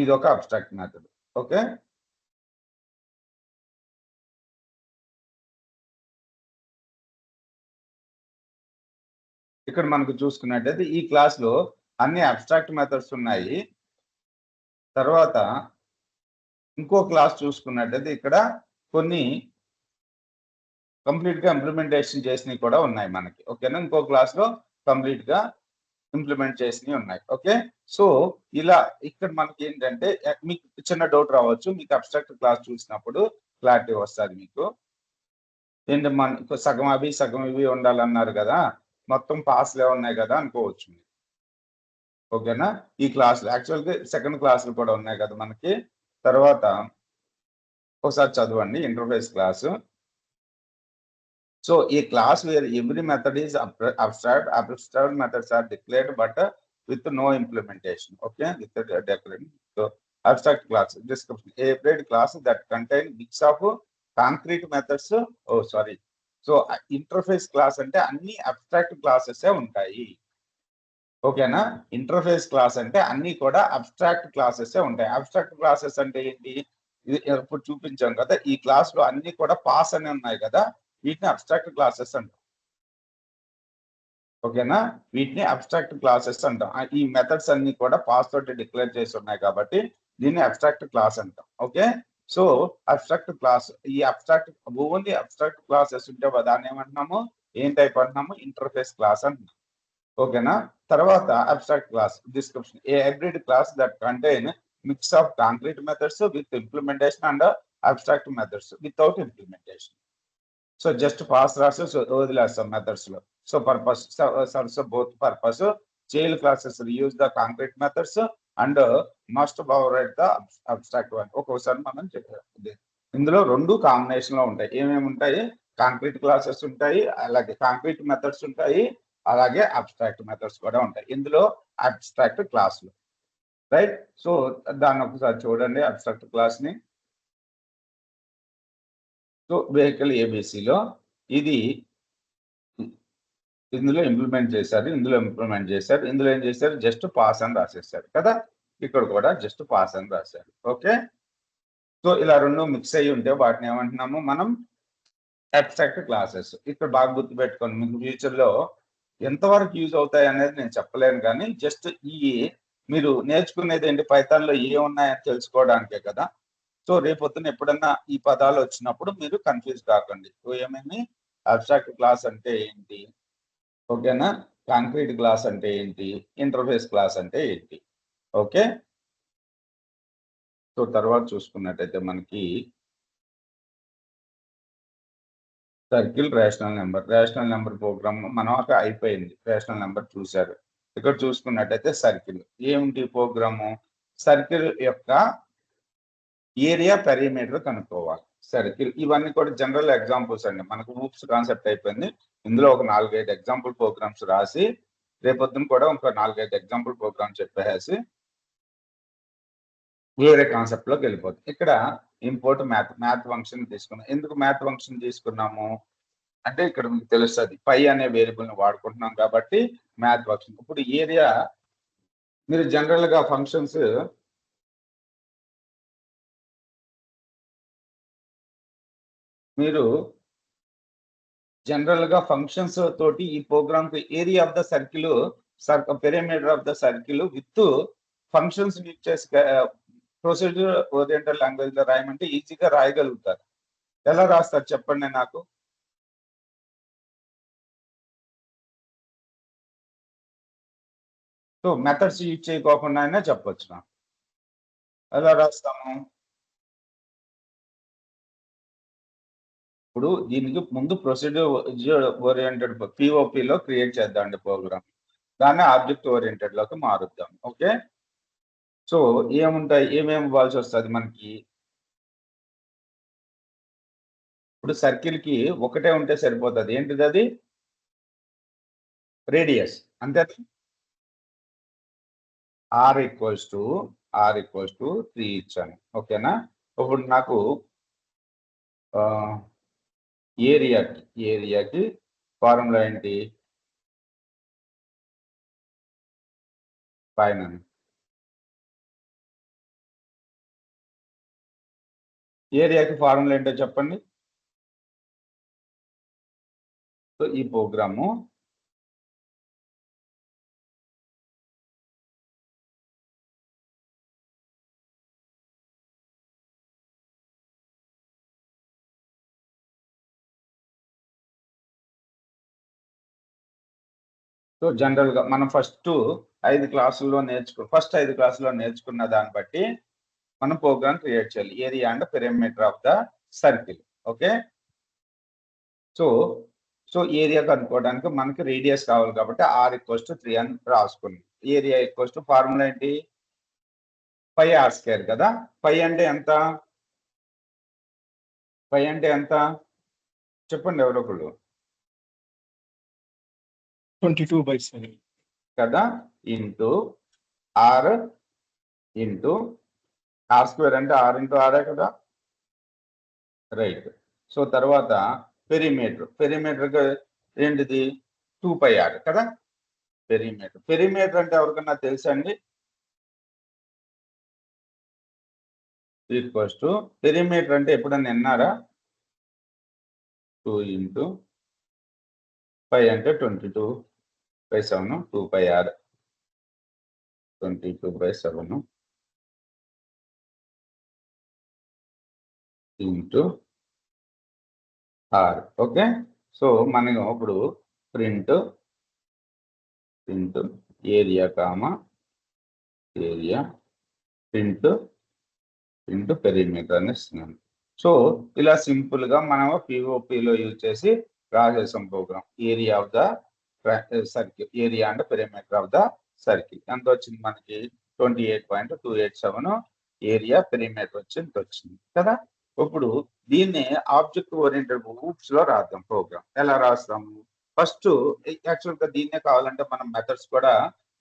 ఇది ఒక అబ్స్ట్రాక్ట్ మెథడ్. ఓకే, ఇక్కడ మనకు చూసుకున్నట్టయితే ఈ క్లాస్ లో అన్ని అబ్స్ట్రాక్ట్ మెథడ్స్ ఉన్నాయి. తర్వాత ఇంకో క్లాస్ చూసుకున్నట్టయితే ఇక్కడ కొన్ని కంప్లీట్ గా ఇంప్లిమెంటేషన్ చేసినవి కూడా ఉన్నాయి మనకి. ఓకేనా? ఇంకో క్లాస్ లో కంప్లీట్ గా ఇంప్లిమెంట్ చేసినవి ఉన్నాయి. ఓకే, సో ఇలా ఇక్కడ మనకి ఏంటంటే మీకు చిన్న డౌట్ రావచ్చు, మీకు అబ్స్ట్రాక్ట్ క్లాస్ చూసినప్పుడు క్లారిటీ వస్తుంది మీకు. ఏంటి మన సగం అవి సగం ఇవి ఉండాలన్నారు కదా, మొత్తం పాస్లే ఉన్నాయి కదా అనుకోవచ్చు. ఓకేనా? ఈ క్లాసులు యాక్చువల్గా సెకండ్ క్లాసులు కూడా ఉన్నాయి కదా మనకి. తర్వాత ఒకసారి చదవండి ఇంటర్ఫేస్ క్లాసు. సో ఈ class where every method is abstract. Abstract methods are declared but with no implementation. Okay, with declaration. So abstract class description a separate class that contain mix of concrete methods. So interface class అంటే అన్ని abstract classes ఉంటాయి. ఓకేనా? Interface class అంటే అన్ని కూడా abstract classes ఉంటాయి. Abstract classes అంటే ఏంటి? ఇది ఇప్పుడు చూపించాం కదా, ఈ క్లాస్ లో అన్ని కూడా పాస్ అని ఉన్నాయి కదా, వీటిని అబ్స్ట్రాక్ట్ క్లాసెస్ అంటాం. ఓకేనా? వీటిని అబ్స్ట్రాక్ట్ క్లాసెస్ అంటాం. ఈ మెథడ్స్ అన్ని కూడా పాస్ తోటి డిక్లేర్ చేసి ఉన్నాయి కాబట్టి దీన్ని అబ్స్ట్రాక్ట్ క్లాస్ అంటాం. ఓకే, సో అబ్స్ట్రాక్ట్ క్లాస్, ఈ అబ్స్ట్రాక్ట్ ఓన్లీ అబ్స్ట్రాక్ట్ క్లాసెస్ ఉంటే దాన్ని ఏమంటున్నాము? ఏం టైప్ అంటున్నాము? ఇంటర్ఫేస్ క్లాస్ అంటున్నాం. ఓకేనా? తర్వాత abstract class description A hybrid class that contain mix of concrete methods with implementation and abstract methods without implementation. So just pass రాసి వదిలేస్తాం మెథడ్స్ లో. So purpose serves both purpose. Child classes use the concrete methods and must override the abstract one. ఒక్కోసారి మనం ఇందులో రెండు combination లో ఉంటాయి. ఏమేమి ఉంటాయి? కాంక్రీట్ క్లాసెస్ ఉంటాయి, అలాగే కాంక్రీట్ మెథడ్స్ ఉంటాయి, అలాగే అబ్స్ట్రాక్ట్ మెథడ్స్ కూడా ఉంటాయి ఇందులో అబ్స్ట్రాక్ట్ క్లాస్ లో. రైట్. సో దాన్ని ఒకసారి చూడండి అబ్స్ట్రాక్ట్ క్లాస్ ని. సో వెహికల్ ఏబిసిలో ఇది ఇందులో ఇంప్లిమెంట్ చేశారు, ఇందులో ఏం చేశారు, జస్ట్ పాస్ అని రాసేసారు కదా. ఇక్కడ కూడా జస్ట్ పాస్ అని రాశారు. ఓకే. సో ఇలా రెండు మిక్స్ అయ్యి ఉంటే వాటిని ఏమంటున్నాము మనం, అబ్స్ట్రాక్ట్ క్లాసెస్. ఇక్కడ బాగా గుర్తుపెట్టుకోండి, మీకు ఫ్యూచర్ లో ఎంతవరకు యూజ్ అవుతాయి అనేది నేను చెప్పలేను, కానీ జస్ట్ ఈ మీరు నేర్చుకునేది ఏంటి, పైథాన్ లో ఏ ఉన్నాయని తెలుసుకోవడానికే కదా. సో రేపొద్దున ఎప్పుడన్నా ఈ పదాలు వచ్చినప్పుడు మీరు కన్ఫ్యూజ్ కాకండి. ఏమేమి అబ్స్ట్రాక్ట్ క్లాస్ అంటే ఏంటి, ఓకేనా, కాంక్రీట్ క్లాస్ అంటే ఏంటి, ఇంటర్ఫేస్ క్లాస్ అంటే ఏంటి. ఓకే. సో తర్వాత చూసుకున్నట్టయితే మనకి సర్కిల్ రేషనల్ నెంబర్ ప్రోగ్రామ్ మనం అయిపోయింది. రేషనల్ నెంబర్ చూశారు. ఇక్కడ చూసుకున్నట్టయితే సర్కిల్ ఏమిటి ప్రోగ్రాము, సర్కిల్ యొక్క ఏరియా పెరిమీటర్ కనుక్కోవాలి. సర్కిల్ ఇవన్నీ కూడా జనరల్ ఎగ్జాంపుల్స్ అండి. మనకు ఊప్స్ కాన్సెప్ట్ అయిపోయింది. ఇందులో ఒక 4-5 ఎగ్జాంపుల్ ప్రోగ్రామ్స్ రాసి రేపొద్దున కూడా ఒక 4-5 ఎగ్జాంపుల్ ప్రోగ్రామ్ చెప్పేసి వేరే కాన్సెప్ట్ లోకి వెళ్ళిపోతుంది. ఇక్కడ ఇంపోర్ట్ మ్యాథ్ ఫంక్షన్ తీసుకున్నాం. ఎందుకు మ్యాథ్ ఫంక్షన్ తీసుకున్నాము అంటే ఇక్కడ మీకు తెలుస్తుంది, పై అనే వేరియబుల్ ని వాడుకుంటున్నాం కాబట్టి మ్యాథ్ ఫంక్షన్. ఇప్పుడు ఏరియా మీరు జనరల్ గా ఫంక్షన్స్ తోటి ఈ ప్రోగ్రామ్ కి area of the circle, perimeter of the circle with functions use చేసి ప్రొసీజర్ ఓరియంటెడ్ లాంగ్వేజ్ లో రాయమంటే ఈజీగా రాయగలుగుతారు. ఎలా రాస్తారు చెప్పండి నాకు. సో మెథడ్స్ యూజ్ చేయకోకుండా అయినా చెప్పొచ్చు నాకు. ఎలా రాస్తాము, ఇప్పుడు దీనికి ముందు ప్రొసీజర్ ఓరియంటెడ్ పిఓపిలో క్రియేట్ చేద్దామండి ప్రోగ్రామ్. దాన్ని ఆబ్జెక్ట్ ఓరియంటెడ్ లోకి మారుద్దాం. ఓకే. సో ఏముంటాయి, ఏమేమి ఇవ్వాల్సి వస్తుంది మనకి. ఇప్పుడు సర్కిల్ కి ఒకటే ఉంటే సరిపోతుంది. ఏంటిది అది, రేడియస్. అంతే. ఆర్ ఈక్వల్స్ టు 3 ఇచ్చాను. ఓకేనా. ఇప్పుడు నాకు ఏరియాకి ఫార్ములా ఏంటి, పైన ఏరియాకి ఫార్ములా ఏంటో చెప్పండి. సో ఈ ప్రోగ్రాము సో జనరల్ గా మనం ఫస్ట్ 5 క్లాసుల్లో నేర్చుకున్న దాన్ని బట్టి మనం ప్రోగ్రామ్ క్రియేట్ చేయాలి. Area and perimeter of the circle. Okay. So area కనుక్కోవడానికి మనకి రేడియస్ కావాలి కాబట్టి ఆర్ ఈక్వల్స్ టు 3 అని రాసుకున్నాం. ఏరియా ఈక్వల్స్ టు ఫార్ములా ఏంటి, పై ఆర్ స్క్వేర్ కదా. పై అంటే ఎంత చెప్పండి ఎవరో ఒకళ్ళు. 22/7 కదా, ఇంటూ ఆర్ స్క్వేర్ అంటే ఆర్ ఇంటూ ఆరే కదా. రైట్. సో తర్వాత పెరిమీటర్ ఏంటిది 2πr కదా. పెరిమీటర్ అంటే ఎవరికన్నా తెలుసా అండి. ఈక్వల్స్ టు పెరిమీటర్ అంటే ఎప్పుడన్నా విన్నారా, 2 ఇంటూ పై అంటే 22/7, 2πr 22/7 into are. Okay. So మనం ఇప్పుడు ప్రింట్ ఏరియా ప్రింట్ పెరిమీటర్ అని ఇస్తున్నాను. సో ఇలా సింపుల్ గా మనం పిఓపిలో యూజ్ చేసి రాసేసాం program. Area of the circle, area and perimeter of the circle ఎంత వచ్చింది మనకి, 28.287 ఏరియా, పెరిమీటర్ వచ్చింది కదా. ఇప్పుడు దీన్ని ఆబ్జెక్ట్ ఓరియంటెడ్ ఊప్స్ లో రాద్దాం ప్రోగ్రామ్. ఎలా రాస్తాము, ఫస్ట్ యాక్చువల్ గా దీన్నే కావాలంటే మనం మెథడ్స్ కూడా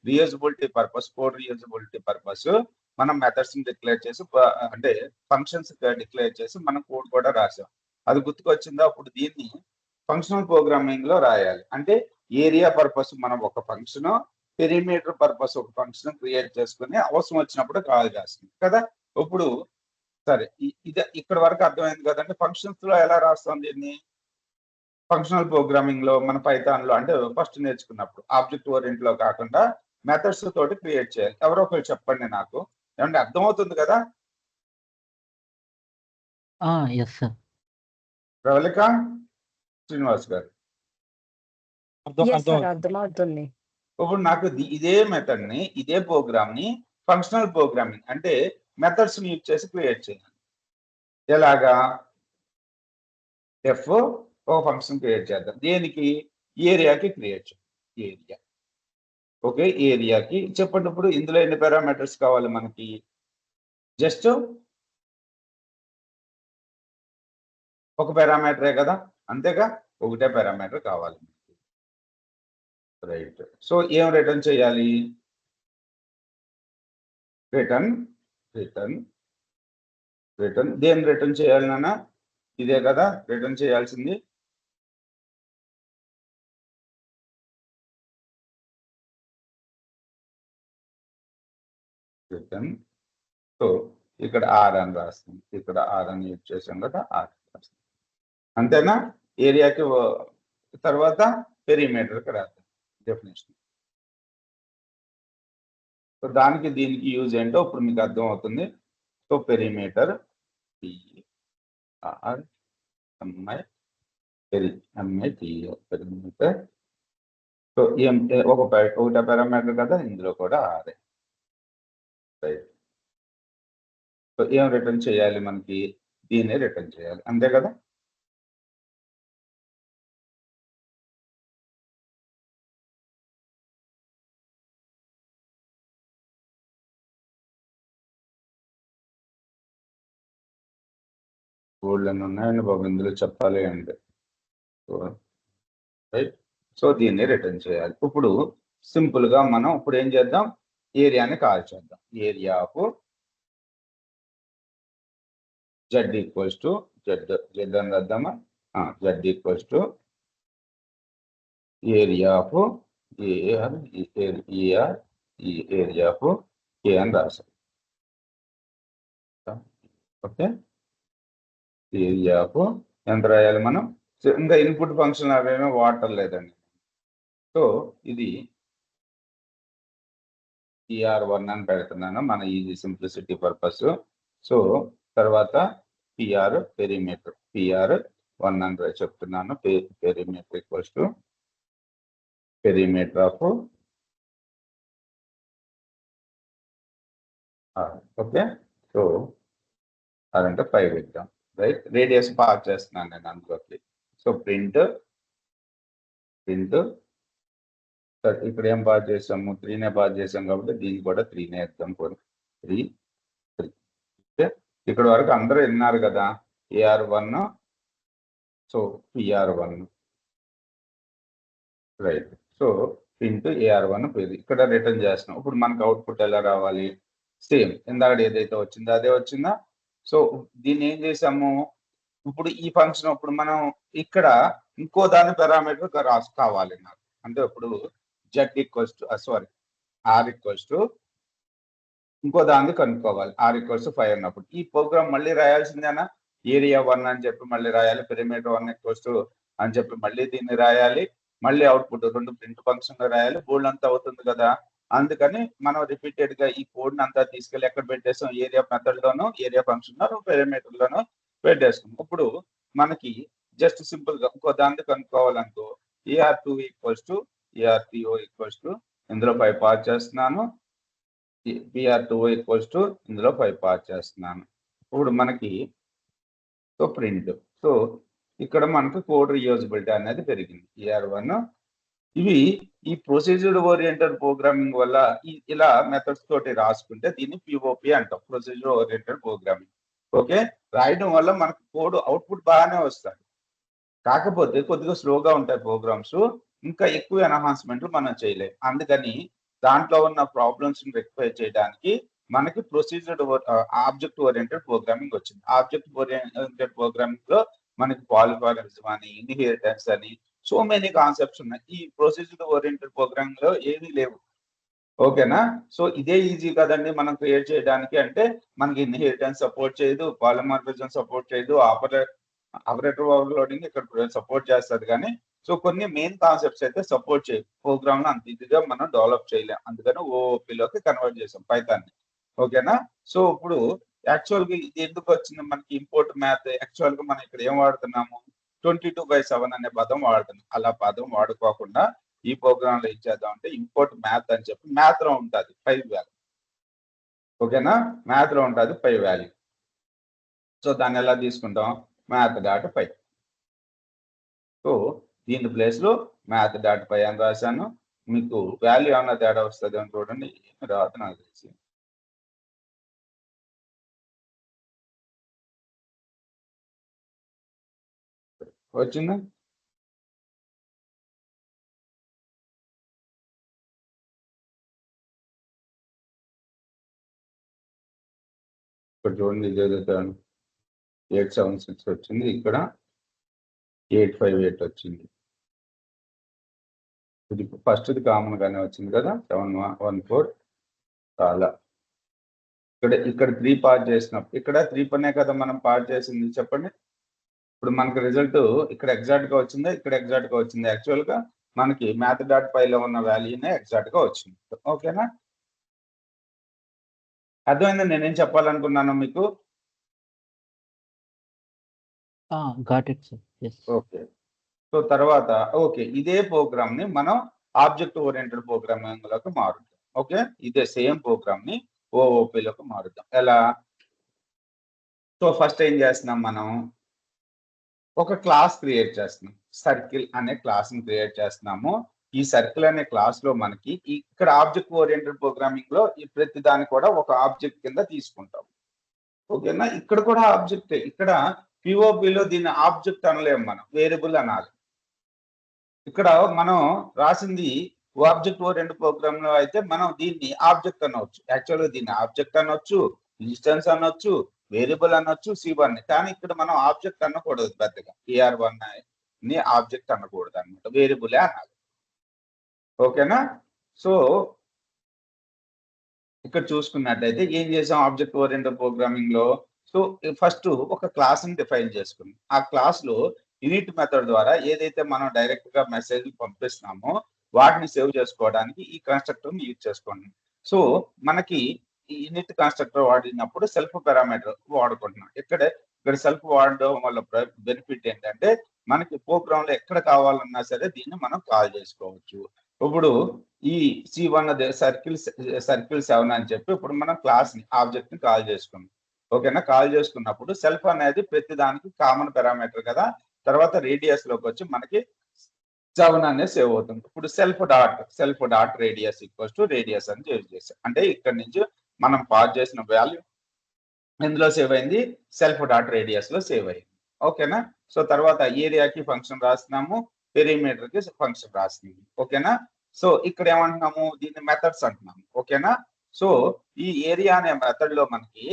reusability purpose, code reusability purpose మనం మెథడ్స్ డిక్లేర్ చేసి అంటే ఫంక్షన్స్ డిక్లేర్ చేసి మనం కోడ్ కూడా రాసాం. అది గుర్తుకొచ్చిందా? అప్పుడు దీన్ని ఫంక్షనల్ ప్రోగ్రామింగ్ లో రాయాలి. అంటే ఏరియా పర్పస్ మనం ఒక ఫంక్షన్, పెరిమీటర్ పర్పస్ ఒక ఫంక్షన్ క్రియేట్ చేసుకుని అవసరం వచ్చినప్పుడు కాల్ చేస్తుంది కదా. ఇప్పుడు సరే, ఇది ఇక్కడ వరకు అర్థమైంది కదంటే ఫంక్షన్స్ లో ఎలా రాస్తాం దీన్ని? ఫంక్షనల్ ప్రోగ్రామింగ్ లో మన పైథాన్ లో అంటే ఫస్ట్ నేర్చుకున్నప్పుడు ఆబ్జెక్ట్ ఓరియంట్ లో కాకుండా మెథడ్స్ తోటి క్రియేట్ చేయాలి. ఎవరో ఒకరు చెప్పండి నాకు, ఏమంటే అర్థమవుతుంది కదా? Yes sir. ప్రవళిక, శ్రీనివాస్ గారు, అర్థమవుతుంది. ఇప్పుడు నాకు ఇదే మెథడ్ ని, ఇదే ప్రోగ్రామ్ ని ఫంక్షనల్ ప్రోగ్రామింగ్ అంటే మెథడ్స్ ని యూజ్ చేసి క్రియేట్ చేయాలి. ఎలాగా? ఎఫ్ ఒక ఫంక్షన్ క్రియేట్ చేద్దాం. దేనికి? ఏరియాకి క్రియేట్ చేయాలి. Area, okay. ఏరియాకి చెప్పండి. ఇప్పుడు ఇందులో ఎన్ని పారామీటర్స్ కావాలి మనకి? జస్ట్ ఒక పారామీటరే కదా, అంతేగా, ఒకటే పారామీటర్ కావాలి మనకి. రైట్. సో ఏం రిటర్న్ చేయాలి? రిటర్న్ రిటర్న్ రిటర్న్ దేని రిటర్న్ చేయాలి నాన్న? ఇదే కదా రిటర్న్ చేయాల్సింది. రిటర్న్. సో ఇక్కడ ఆర్ అని రాస్తుంది, ఇక్కడ ఆర్ అని యూజ్ చేసాం కదా, ఆర్ రాస్తుంది. అంతేనా? ఏరియాకి తర్వాత పెరిమీటర్కి రాద్దాం డెఫినేషన్. సో దానికి దీనికి యూజ్ ఏంటో ఇప్పుడు మీకు అర్థం అవుతుంది. So perimeter perimeter. సో ఒకటే పారామీటర్ కదా, ఇందులో కూడా ఆరే. రైట్. సో ఏం రిటర్న్ చేయాలి మనకి? దీన్ని రిటర్న్ చేయాలి, అంతే కదా. బోర్డులన్నీ ఉన్నాయండి బాబు, ఇందులో చెప్పాలి అంటే. రైట్. సో దీన్ని రిటర్న్ చేయాలి. ఇప్పుడు సింపుల్ గా మనం ఇప్పుడు ఏం చేద్దాం? ఏరియాని కాల్ చేద్దాం. Area of Z equals to Z అని రాద్దామా? Z equals to area of area of A అని రాసాం. ఓకే. ఏరియా ఆఫ్ ఎంత రాయాలి మనం? ఇంకా ఇన్పుట్ ఫంక్షన్ అవేమో వాటర్ లేదండి. సో ఇది PR1 అని పెడుతున్నాను మన ఈజీ సింప్లిసిటీ పర్పస్. సో తర్వాత PR పెరిమీటర్, PR1 అని చెప్తున్నాను. Perimeter equals to perimeter of okay. So అదంటే 5 ఇద్దాం. రైట్. రేడియస్ పాస్ చేస్తున్నాను నేను అందులోకి. సో ప్రింట్ ఇక్కడ ఏం పాస్ చేసాము? 3నే పాస్ చేసాం కాబట్టి దీన్ని కూడా 3నే ఇద్దాం. 3 ఓకే. ఇక్కడ వరకు అందరూ విన్నారు కదా, AR1. So PR1 right. So print AR1 ఇక్కడ రిటర్న్ చేస్తున్నాం. ఇప్పుడు మనకు అవుట్పుట్ ఎలా రావాలి? సేమ్ ఇందాక ఏదైతే వచ్చిందో అదే వచ్చిందా? సో దీన్ని ఏం చేసాము? ఇప్పుడు ఈ ఫంక్షన్ ఇప్పుడు మనం ఇక్కడ ఇంకో దాని పారామీటర్ కావాలి నాకు. అంటే ఇప్పుడు z equals to r equals to ఇంకో దాన్ని కనుక్కోవాలి. ఆర్ ఈక్వల్స్ టు 5 అన్నప్పుడు ఈ ప్రోగ్రామ్ మళ్ళీ రాయాల్సిందేనా? ఏరియా 1 అని చెప్పి మళ్ళీ రాయాలి, పెరిమీటర్ 1 ఈక్వల్స్ టు అని చెప్పి మళ్ళీ దీన్ని రాయాలి, మళ్ళీ అవుట్పుట్ 2 ప్రింట్ ఫంక్షన్ లో రాయాలి. బోల్డ్ అంతా అవుతుంది కదా. అందుకని మనం రిపీటెడ్ గా ఈ కోడ్ అంతా తీసుకెళ్ళి ఎక్కడ పెట్టేసాం? ఏరియా మెథడ్ లోను, ఏరియా ఫంక్షన్ లో, పెరిమీటర్ లోను పెట్టేసుకున్నాం. ఇప్పుడు మనకి జస్ట్ సింపుల్ గా ఇంకో దాన్ని కనుక్కోవాలనుకో, AR2 equals to AR3O equals to ఇందులో 5 పాస్ చేస్తున్నాను, PR2 ఈక్వల్స్ టు ఇందులో 5 పాస్ చేస్తున్నాను. ఇప్పుడు మనకి సో ప్రింట్. సో ఇక్కడ మనకు కోడ్ రీయూజబిలిటీ అనేది పెరిగింది. AR1 ఇవి ఈ ప్రొసీజర్ ఓరియంటెడ్ ప్రోగ్రామింగ్ వల్ల ఇలా మెథడ్స్ తోటి రాసుకుంటే దీన్ని POP అంటాం, ప్రొసీజర్ ఓరియంటెడ్ ప్రోగ్రామింగ్. ఓకే. రాయడం వల్ల మనకు కోడ్ అవుట్పుట్ బాగానే వస్తుంది, కాకపోతే కొద్దిగా స్లోగా ఉంటాయి ప్రోగ్రామ్స్, ఇంకా ఎక్కువ ఎన్హాన్స్మెంట్లు మనం చేయలేం. అందుకని దాంట్లో ఉన్న ప్రాబ్లమ్స్ రెక్టిఫై చేయడానికి మనకి ప్రొసీజర్ ఆబ్జెక్ట్ ఓరియంటెడ్ ప్రోగ్రామింగ్ వచ్చింది. ఆబ్జెక్ట్ ఓరియంటెడ్ ప్రోగ్రామింగ్ లో మనకి పాలిమారిజం అని, ఇన్హెరిటెన్స్ అని సో మెనీ కాన్సెప్ట్స్ ఉన్నాయి. ఈ ప్రొసీజర్ ఓరియంటెడ్ ప్రోగ్రామింగ్ లో ఏమీ లేవు. ఓకేనా? సో ఇదే ఈజీ కదండి మనం క్రియేట్ చేయడానికి. అంటే మనకి ఇన్హెరిటెన్స్ సపోర్ట్ చేయదు, పాలిమార్ఫిజం సపోర్ట్ చేయదు, ఆపరేటర్ ఓవర్లోడింగ్ ఇక్కడ సపోర్ట్ చేస్తుంది కానీ సో కొన్ని మెయిన్ కాన్సెప్ట్స్ అయితే సపోర్ట్ చేయదు. ప్రోగ్రామ్ లో అంత ఈజీగా మనం డెవలప్ చేయలేం. అందుకని ఓఓపిలోకి కన్వర్ట్ చేసాం పైథాన్ని. ఓకేనా? సో ఇప్పుడు యాక్చువల్ గా ఇది ఎందుకు వచ్చింది మనకి ఇంపోర్ట్ మ్యాథ్? యాక్చువల్ గా మనం ఇక్కడ ఏం వాడుతున్నాము, 22/7 అనే పదం వాడుతున్నాం. అలా పదం వాడుకోకుండా ఈ ప్రోగ్రామ్ లో ఇచ్చేద్దాం అంటే ఇంపోర్ట్ మ్యాథ్ అని చెప్పి మ్యాథ్ లో ఉంటుంది 5 వాల్యూ. ఓకేనా? మ్యాథ్ లో ఉంటుంది 5 వాల్యూ. సో దాన్ని ఎలా తీసుకుంటాం, math.py. సో దీని ప్లేస్ లో math.py అని రాశాను. మీకు వాల్యూ ఏమన్నా తేడా వస్తుంది అని చూడండి, రాత నాకు తెలిసి. వచ్చిందా? ఇక్కడ చూడండి, ఇది చదువుతాను 876 వచ్చింది, ఇక్కడ 858 వచ్చింది. ఇది ఫస్ట్ది కామన్ గానే వచ్చింది కదా, 714 చాలా. ఇక్కడ 3 పార్ట్ చేసినప్పుడు ఇక్కడ 3 పనే కదా మనం పార్ట్ చేసింది, చెప్పండి. ఇప్పుడు మనకి రిజల్ట్ ఇక్కడ ఎగ్జాక్ట్ గా వచ్చిందా, ఇక్కడ ఎగ్జాక్ట్ గా వచ్చింది. యాక్చువల్ గా మనకి math.py లో ఉన్న వాల్యూనే ఎగ్జాక్ట్ గా వచ్చింది. ఓకేనా? అర్థమైందా నేనేం చెప్పాలనుకున్నాను మీకు? Got it sir. Okay. So తర్వాత ఓకే, ఇదే ప్రోగ్రామ్ ని మనం ఆబ్జెక్ట్ ఓరియంటెడ్ ప్రోగ్రామింగ్ లోకి మారుద్దాం. ఓకే, ఇదే సేమ్ ప్రోగ్రామ్ ని ఓఓపి లోకి మారుద్దాం. ఎలా? సో ఫస్ట్ ఏం చేస్తున్నాం, మనం ఒక క్లాస్ క్రియేట్ చేస్తున్నాం. సర్కిల్ అనే క్లాస్ ని క్రియేట్ చేస్తున్నాము. ఈ సర్కిల్ అనే క్లాస్ లో మనకి ఇక్కడ ఆబ్జెక్ట్ ఓరియంటెడ్ ప్రోగ్రామింగ్ లో ఈ ప్రతి దాన్ని కూడా ఒక ఆబ్జెక్ట్ కింద తీసుకుంటాం. ఓకేనా? ఇక్కడ కూడా ఆబ్జెక్టే. ఇక్కడ పిఓపిలో దీన్ని ఆబ్జెక్ట్ అనలేము, మనం వేరియబుల్ అనాలి. ఇక్కడ మనం రాసింది ఆబ్జెక్ట్ ఓరియంటెడ్ ప్రోగ్రామ్ లో అయితే మనం దీన్ని ఆబ్జెక్ట్ అనవచ్చు. యాక్చువల్గా దీన్ని ఆబ్జెక్ట్ అనొచ్చు, ఇన్స్టెన్స్ అనొచ్చు, వేరియబుల్ అనొచ్చు, C1. కానీ ఇక్కడ మనం ఆబ్జెక్ట్ అనకూడదు, పెద్దగా AR1 ని ఆబ్జెక్ట్ అనకూడదు అనమాట, వేరియబులే అనాలి. ఓకేనా? సో ఇక్కడ చూసుకున్నట్టయితే ఏం చేసాం ఆబ్జెక్ట్ ఓరియంటెడ్ ప్రోగ్రామింగ్ లో. సో ఫస్ట్ ఒక క్లాస్ ని డిఫైన్ చేసుకున్నాం. ఆ క్లాస్ లో ఇనిట్ మెథడ్ ద్వారా ఏదైతే మనం డైరెక్ట్ గా మెసేజ్ పంపిస్తున్నామో వాటిని సేవ్ చేసుకోవడానికి ఈ కన్స్ట్రక్టర్ ని యూజ్ చేసుకోండి. సో మనకి ఈ ఇనిట్ కన్స్ట్రక్టర్ వాడినప్పుడు సెల్ఫ్ పారామీటర్ వాడుకుంటున్నాం. ఇక్కడ సెల్ఫ్ వాడడం వల్ల బెనిఫిట్ ఏంటంటే మనకి ప్రోగ్రామ్ లో ఎక్కడ కావాలన్నా సరే దీన్ని మనం కాల్ చేసుకోవచ్చు. ఇప్పుడు ఈ C1 సర్కిల్ 7 అని చెప్పి ఇప్పుడు మనం క్లాస్ ని ఆబ్జెక్ట్ ని కాల్ చేసుకున్నాం. ఓకేనా? కాల్ చేసుకున్నప్పుడు సెల్ఫ్ అనేది ప్రతి దానికి కామన్ పారామీటర్ కదా. తర్వాత రేడియస్ లోకి వచ్చి మనకి 7 అనేది సేవ్ అవుతుంది. ఇప్పుడు self dot radius equals to radius అని యూజ్ చేస్తాం. అంటే ఇక్కడ నుంచి మనం పాస్ చేసిన వాల్యూ ఎందులో సేవ్ అయింది, సెల్ఫ్ డాట్ రేడియస్ లో సేవ్ అయింది. ఓకేనా? సో తర్వాత ఏరియాకి ఫంక్షన్ రాస్తున్నాము, పెరిమీటర్ కి ఫంక్షన్ రాస్తున్నాము. ఓకేనా? సో ఇక్కడ ఏమంటున్నాము, దీన్ని మెథడ్స్ అంటున్నాము. ఓకేనా? సో ఈ ఏరియా అనే మెథడ్ లో మనకి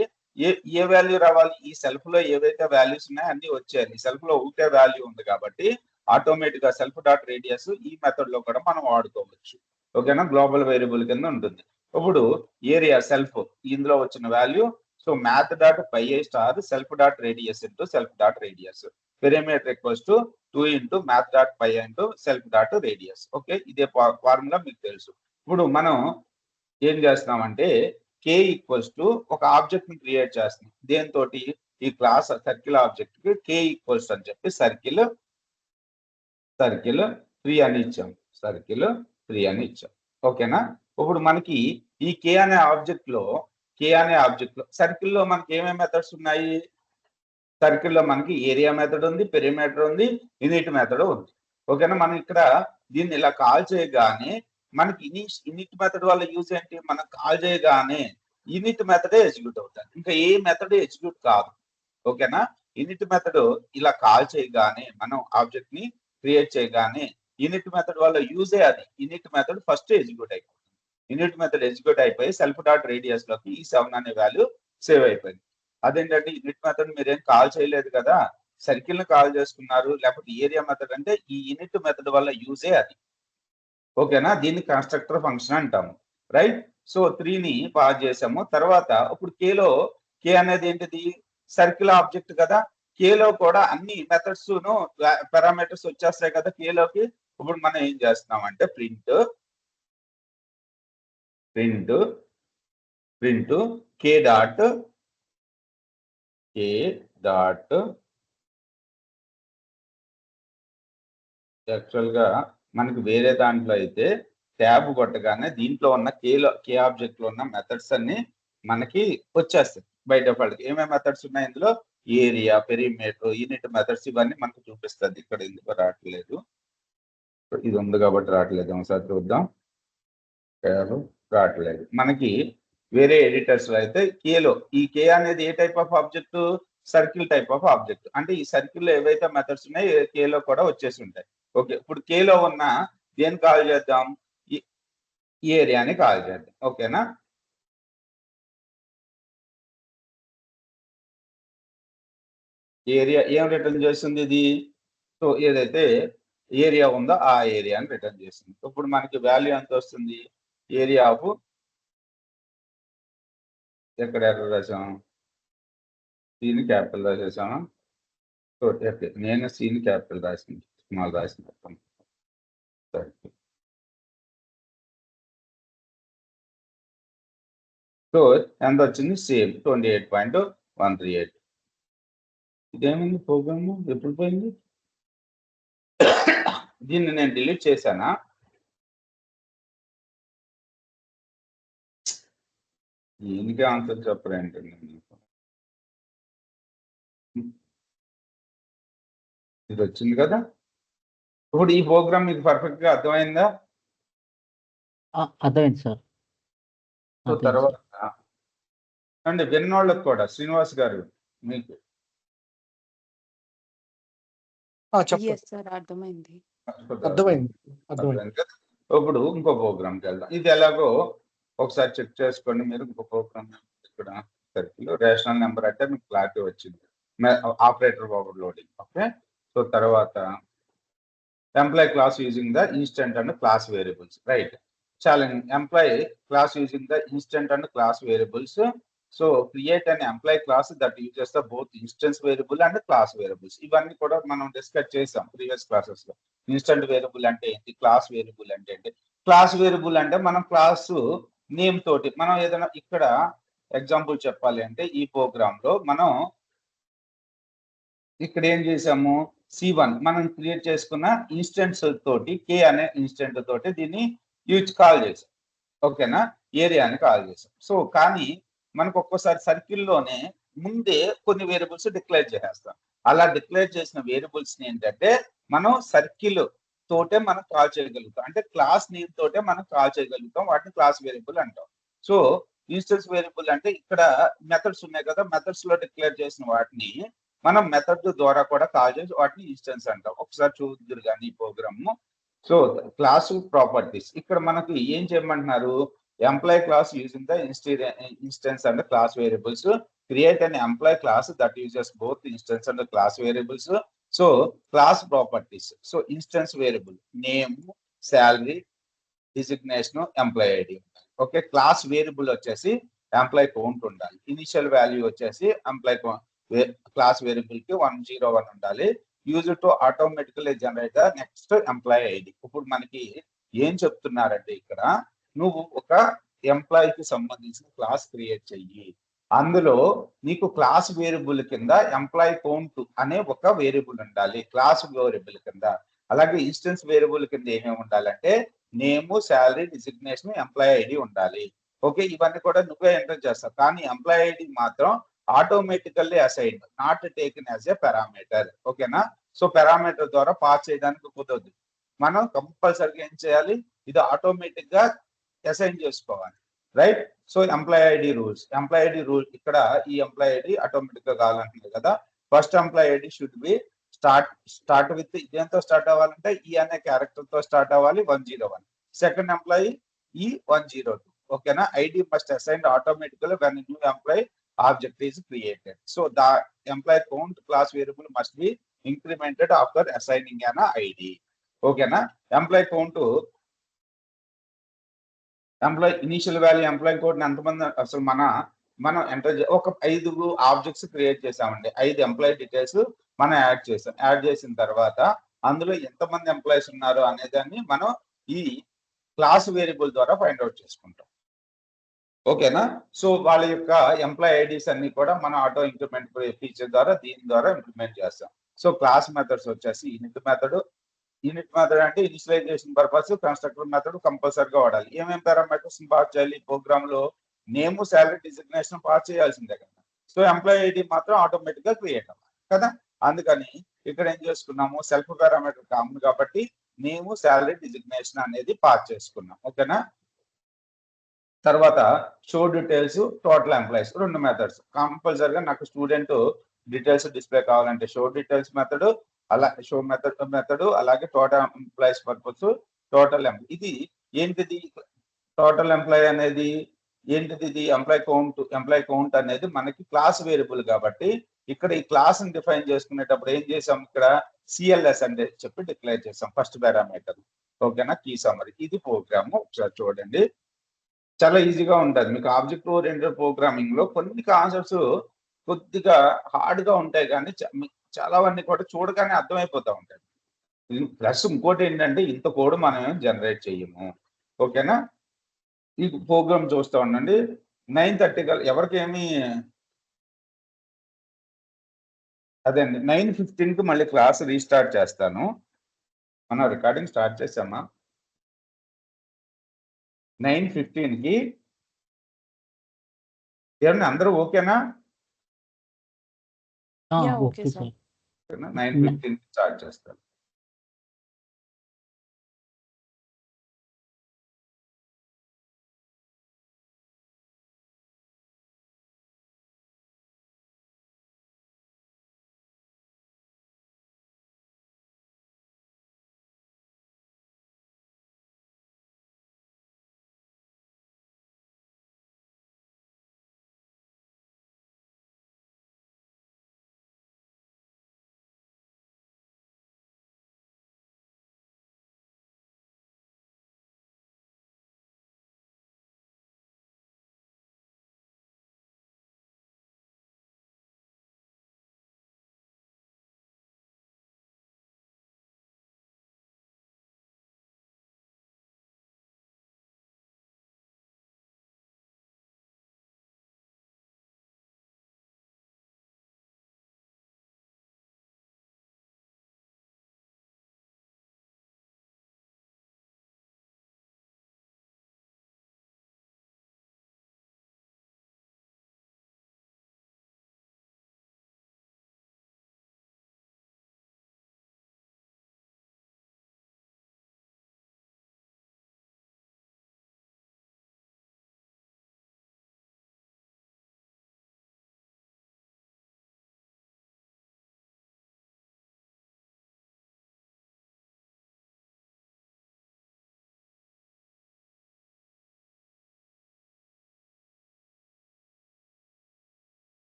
ఏ వాల్యూ రావాలి, ఈ సెల్ఫ్ లో ఏవైతే వాల్యూస్ ఉన్నాయో అన్ని వచ్చేయాలి. సెల్ఫ్ లో ఒకటే వాల్యూ ఉంది కాబట్టి ఆటోమేటిక్ గా సెల్ఫ్ డాట్ రేడియస్ ఈ మెథడ్ లో కూడా మనం వాడుకోవచ్చు. ఓకేనా? గ్లోబల్ వేరియబుల్ కింద ఉంటుంది. ఇప్పుడు ఏరియా సెల్ఫ్ ఇందులో వచ్చిన value, so math.py star self dot radius into self dot radius, perimeter equals to 2 into math.py into self dot radius. Okay, ఇదే ఫార్ములా మీకు తెలుసు. ఇప్పుడు మనం ఏం చేస్తున్నామంటే k ఈక్వల్స్ టు ఒక ఆబ్జెక్ట్ ని క్రియేట్ చేస్తున్నాం. దేనితోటి, ఈ క్లాస్ సర్కిల్ ఆబ్జెక్ట్ కి k ఈక్వల్స్ అని చెప్పి సర్కిల్ 3 అని ఇచ్చాం. సర్కిల్ 3 అని ఇచ్చాం. ఓకేనా? ఇప్పుడు మనకి ఈ k అనే ఆబ్జెక్ట్ లో సర్కిల్ లో మనకి ఏమేమి మెథడ్స్ ఉన్నాయి, సర్కిల్ లో మనకి ఏరియా మెథడ్ ఉంది, పెరిమీటర్ ఉంది, ఇనిట్ మెథడ్ ఉంది. ఓకేనా? మనం ఇక్కడ దీన్ని ఇలా కాల్ చేయగానే మనకి ఇనిట్ మెథడ్ వల్ల యూజ్ ఏంటి, మనం కాల్ చేయగానే ఇనిట్ మెథడే ఎగ్జిక్యూట్ అవుతుంది, ఇంకా ఏ మెథడ్ ఎగ్జిక్యూట్ కాదు. ఓకేనా? ఇనిట్ మెథడ్ ఇలా కాల్ చేయగానే మనం ఆబ్జెక్ట్ ని క్రియేట్ చేయగానే ఇనిట్ మెథడ్ వల్ల యూజే అది. ఇనిట్ మెథడ్ ఫస్ట్ ఎగ్జిక్యూట్ అయిపోతుంది. యూనిట్ మెథడ్ ఎగ్జిక్యూట్ అయిపోయి సెల్ఫ్ డాట్ రేడియస్ లోకి ఈ 7 అనే వాల్యూ సేవ్ అయిపోయింది. అదేంటంటే యూనిట్ మెథడ్ మీరేం కాల్ చేయలేదు కదా, సర్కిల్ ని కాల్ చేసుకున్నారు. లేకపోతే ఏరియా మెథడ్ అంటే ఈ యూనిట్ మెథడ్ వల్ల యూజే అది. ఓకేనా, దీన్ని కన్స్ట్రక్టర్ ఫంక్షన్ అంటాము. రైట్. సో 3ని పాస్ చేసాము. తర్వాత ఇప్పుడు కే అనేది ఏంటిది, సర్కిల్ ఆబ్జెక్ట్ కదా. కేలో కూడా అన్ని మెథడ్స్ పారామీటర్స్ వచ్చేస్తాయి కదా కేలోకి. ఇప్పుడు మనం ఏం చేస్తున్నామంటే ప్రింట్ కే డాట్ యాక్చువల్ గా మనకి వేరే దాంట్లో అయితే ట్యాబ్ కొట్టగానే దీంట్లో ఉన్న కే ఆబ్జెక్ట్ లో ఉన్న మెథడ్స్ అన్ని మనకి వచ్చేస్తాయి బై డిఫాల్ట్. ఏమేమి మెథడ్స్ ఉన్నాయి ఇందులో, ఏరియా, పెరిమీటర్, యూనిట్ మెథడ్స్ ఇవన్నీ మనకు చూపిస్తుంది. ఇక్కడ ఎందుకు రావట్లేదు, ఇది ఉంది కాబట్టి రావట్లేదు. ఒకసారి చూద్దాం. ట్యాబ్ రావట్లేదు మనకి. వేరే ఎడిటర్స్ లో అయితే ఈ కే అనేది ఏ type of object, circle type of object. అంటే ఈ సర్కిల్ లో ఏవైతే మెథడ్స్ ఉన్నాయో కేలో కూడా వచ్చేసి ఉంటాయి. ఓకే, ఇప్పుడు కేలో ఉన్న దేని కాల్ చేద్దాం, ఈ ఏరియాని కాల్ చేద్దాం. ఓకేనా, ఏరియా ఏం రిటర్న్ చేస్తుంది ఇది, సో ఏదైతే ఏరియా ఉందో ఆ ఏరియాని రిటర్న్ చేస్తుంది. ఇప్పుడు మనకి వాల్యూ ఎంత వస్తుంది, ఏరియా ఆఫ్, ఎక్కడ రాసాం, సీని క్యాపిటల్ రాసేసామా, సో నేను సీని క్యాపిటల్ రాసింది, స్మాల్ రాసింది. సో ఎంత వచ్చింది, సేమ్ 28.138. ఇదేమైంది ప్రోగ్రామ్, ఎప్పుడు పోయింది, దీన్ని నేను డిలీట్ చేశానా, దీనికి ఆన్సర్ చెప్పరేంటండి. ఇది వచ్చింది కదా. ఇప్పుడు ఈ ప్రోగ్రామ్ మీకు పర్ఫెక్ట్ గా అర్థమైందా? అర్థమైంది సార్. సో తర్వాత అండి విన్నోళ్ళకి కూడా శ్రీనివాస్ గారు మీకు అర్థమైంది. ఇప్పుడు ఇంకో ప్రోగ్రామ్కి వెళ్దాం. ఇది ఎలాగో ఒకసారి చెక్ చేసుకోండి మీరు. ఇంకో ప్రోగ్రామ్ ఇక్కడ సర్కిల్ రేషనల్ నెంబర్ అంటే మీకు క్లారిటీ వచ్చింది, ఆపరేటర్ ఓవర్లోడింగ్. ఓకే, సో తర్వాత employee class using the instant and class variables. Right, challenge employee class using the instant and class variables. So create an employee class that uses the both instance variable and class variables. ఇవన్నీ కూడా మనం discuss చేసాం previous classes లో. Instant variable అంటే ఏంటి, class variable అంటే ఏంటి. Class variable అంటే మనం క్లాసు నేమ్ తోటి మనం ఏదైనా, ఇక్కడ ఎగ్జాంపుల్ చెప్పాలి అంటే ఈ ప్రోగ్రామ్ లో మనం ఇక్కడ ఏం చేసాము, C1 మనం క్రియేట్ చేసుకున్న ఇన్స్టెంట్స్ తోటి కే అనే ఇన్స్టెంట్ తోటి దీన్ని కాల్ చేసాం. ఓకేనా, ఏరియాని కాల్ చేసాం. సో కానీ మనకు ఒక్కోసారి సర్కిల్లోనే ముందే కొన్ని వేరియబుల్స్ డిక్లేర్ చేసేస్తాం. అలా డిక్లేర్ చేసిన వేరియబుల్స్ ఏంటంటే మనం సర్కిల్ తోటే మనం కాల్ చేయగలుగుతాం, అంటే క్లాస్ నేమ్ తోటే మనం కాల్ చేయగలుగుతాం. వాటిని క్లాస్ వేరియబుల్ అంటాం. సో ఇన్స్టెన్స్ వేరియబుల్ అంటే ఇక్కడ మెథడ్స్ ఉన్నాయి కదా, మెథడ్స్ లో డిక్లేర్ చేసిన వాటిని మనం మెథడ్ ద్వారా కూడా కాల్ చేసి వాటిని ఇన్స్టెన్స్ అంటాం. ఒకసారి చూద్దరు కానీ ఈ ప్రోగ్రామ్. సో క్లాస్ ప్రాపర్టీస్ ఇక్కడ మనకి ఏం చేయమంటున్నారు, employee class using the instance and class variables. Create an employee class that uses both instance and class variables. So class properties, so instance variable name, salary, designation, employee ID. Okay, class variable వచ్చేసి employee count ఉండాలి. Initial value వచ్చేసి employee class variable కి 101 ఉండాలి. Use to automatically generate the next employee ID. ఇప్పుడు మనకి ఏం చెప్తున్నారంటే ఇక్కడ నువ్వు ఒక ఎంప్లాయ్ కి సంబంధించిన క్లాస్ క్రియేట్ చెయ్యి, అందులో నీకు క్లాస్ వేరియబుల్ కింద ఎంప్లాయ్ కౌంట్ అనే ఒక వేరియబుల్ ఉండాలి క్లాస్ వేరియబుల్ కింద. అలాగే ఇన్స్టెన్స్ వేరియబుల్ కింద ఏమేమి ఉండాలంటే name, salary, designation, employee ID ఉండాలి. ఓకే, ఇవన్నీ కూడా నువ్వే ఎంటర్ చేస్తావు, కానీ ఎంప్లాయ్ ఐడి మాత్రం automatically assigned, not taken as a parameter. ఓకేనా, సో పారామీటర్ ద్వారా పాస్ చేయడానికి కుదరదు. మనం కంపల్సరీగా ఏం చేయాలి, ఇది ఆటోమేటిక్ గా అసైన్ చేసుకోవాలి. Right, so employee ID rules. Employee ID rule ఇక్కడ ఈ ఎంప్లాయ్ ఐడి ఆటోమేటిక్ గా కావాలంటుంది కదా. First employee ID should be start with ఇదేంతో స్టార్ట్ అవ్వాలంటే ఈ అనే క్యారెక్టర్ తో స్టార్ట్ అవ్వాలి 101. Second employee E102. ఓకేనా? ID must assigned automatically when new employee object is created. So the employee count class variable must be incremented after assigning an ID. ఓకేనా? Employee count employee initial value employee code ఎంతమంది అసలు మనం enter ఒక 5 objects create చేసామండి. 5 employee details మనం add చేసిన తర్వాత అందులో ఎంతమంది ఎంప్లాయీస్ ఉన్నారు అనేదాన్ని మనం ఈ క్లాస్ వేరియబుల్ ద్వారా ఫైండ్ అవుట్ చేసుకుంటాం. ఓకేనా? సో వాళ్ళ యొక్క ఎంప్లాయీ ఐడీస్ అన్ని కూడా మనం ఆటో ఇంక్రిమెంట్ ఫీచర్ ద్వారా దీని ద్వారా ఇంప్లిమెంట్ చేస్తాం. సో క్లాస్ మెథడ్స్ వచ్చేసి యూనిట్ మెథడ్ అంటే ఇనిషియలైజేషన్ పర్పస్, కన్స్ట్రక్టర్ మెథడ్ కంపల్సరీగా వాడాలి. ఏమేమి పారామీటర్స్ పాస్ చేయాలి ప్రోగ్రామ్ లో? నేమ్, శాలరీ, డిజిగ్నేషన్ పాస్ చేయాల్సిందే కదా. సో ఎంప్లాయీ ఐడి మాత్రం ఆటోమేటిక్ గా క్రియేట్ అవ్వాలి కదా. అందుకని ఇక్కడ ఏం చేసుకున్నాము, సెల్ఫ్ పారామీటర్ కామన్ కాబట్టి నేమ్, శాలరీ, డిజిగ్నేషన్ అనేది పాస్ చేసుకున్నాం. ఓకేనా? తర్వాత show details, total employees 2 methods. కంపల్సరీగా నాకు స్టూడెంట్ డీటెయిల్స్ డిస్ప్లే కావాలంటే షో డీటెయిల్స్ మెథడ్, అలా షో మెథడ్ అలాగే టోటల్ ఎంప్లాయీస్ పర్పస్ టోటల్ ఇది ఏంటిది? టోటల్ ఎంప్లాయీ అనేది ఏంటిది? ఇది ఎంప్లాయీ కౌంట్ అనేది మనకి క్లాస్ వేరియబుల్ కాబట్టి ఇక్కడ ఈ క్లాస్ ని డిఫైన్ చేసుకునేటప్పుడు ఏం చేసాం, ఇక్కడ సిఎల్ఎస్ అంటే చెప్పి డిక్లేర్ చేసాం ఫస్ట్ పారామీటర్. ఓకేనా? Key summary. ఇది ప్రోగ్రామ్ ఒకసారి చూడండి. చాలా ఈజీగా ఉంటుంది. మీకు ఆబ్జెక్ట్ ఓరియంటెడ్ ప్రోగ్రామింగ్ లో కొన్ని కాన్సెప్ట్స్ కొద్దిగా హార్డ్ గా ఉంటాయి కానీ చాలావన్నీ కూడా చూడగానే అర్థమైపోతా ఉంటాయి. ప్లస్ ఇంకోటి ఏంటంటే ఇంత కోడ్ మనం జనరేట్ చెయ్యము. ఓకేనా? ఈ ప్రోగ్రామ్ చూస్తూ ఉండండి. 9:30 కల్లా ఎవరికి ఏమి అదే అండి 9:15కి మళ్ళీ క్లాస్ రీస్టార్ట్ చేస్తాను. మనం రికార్డింగ్ స్టార్ట్ చేసామా? 9:15కి ఏమన్నా అందరూ ఓకేనా? Okay sir. 9:15కి స్టార్ట్ చేస్తాను.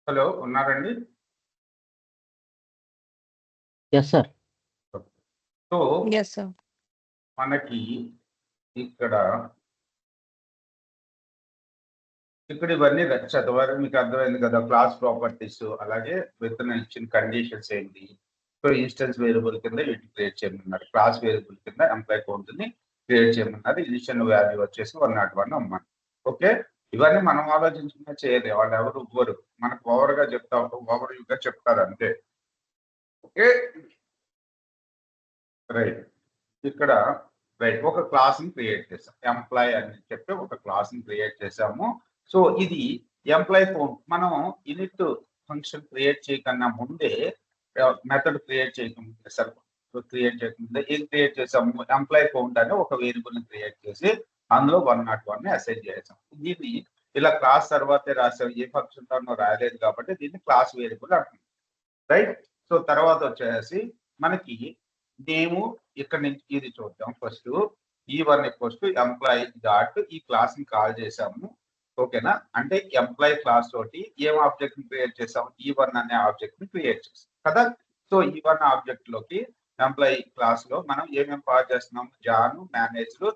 హలో, ఉన్నారండి? Yes sir. So yes sir. మనకి ఇక్కడ ఇవన్నీ చదవాలి, మీకు అర్థమైంది కదా. క్లాస్ ప్రాపర్టీస్, అలాగే విత్ ఇచ్చిన కండిషన్స్ ఏంటి. సో ఇన్స్టెన్స్ వేరియబుల్ కింద వీటిని క్రియేట్ చేయమన్నారు, క్లాస్ వేరియబుల్ కింద ఎంప్లాయ్ కౌంట్ ని క్రియేట్ చేయమన్నారు. ఇనిషియల్ వాల్యూ వచ్చేసి 101 అమ్మన్నారు. ఓకే, ఇవన్నీ మనం ఆలోచించుకున్నా చేయలేదు, వాళ్ళు ఎవరు ఇవ్వరు, మనకు ఓవర్ గా చెప్తారు అంతే. Okay, right. ఇక్కడ రైట్ ఒక క్లాస్ ని క్రియేట్ చేసాం, ఎంప్లాయ్ అని చెప్పి ఒక క్లాస్ ని క్రియేట్ చేసాము. సో ఇది ఎంప్లాయ్ కౌంట్. మనం ఇనిట్ ఫంక్షన్ క్రియేట్ చేయకన్నా ముందే, మెథడ్ క్రియేట్ చేయకముందే, ఏం క్రియేట్ చేసాము, ఎంప్లాయ్ కౌంట్ అనే ఒక వేరియబుల్ ని క్రియేట్ చేసి అందులో 101 ని అసైన్ చేసాం. దీన్ని ఇలా క్లాస్ తర్వాతే రాసాం, ఏ ఫంక్షన్ తోనో రాయలేదు కాబట్టి దీన్ని క్లాస్ వేరియబుల్ అంటున్నాం. రైట్. సో తర్వాత వచ్చేసి మనకి నేము, ఇక్కడ నుంచి ఇది చూద్దాం. ఫస్ట్ E1 ఎంప్లాయీ డాట్ ఈ క్లాస్ ని కాల్ చేసాము. ఓకేనా, అంటే ఎంప్లాయీ క్లాస్ తోటి ఏం ఆబ్జెక్ట్ ని క్రియేట్ చేసాం, E1 అనే ఆబ్జెక్ట్ ని క్రియేట్ చేసాం కదా. సో E1 ఆబ్జెక్ట్ లోకి ఎంప్లాయీ క్లాస్ లో మనం ఏమేమి పాస్ చేస్తున్నాం, జాన్, మేనేజర్,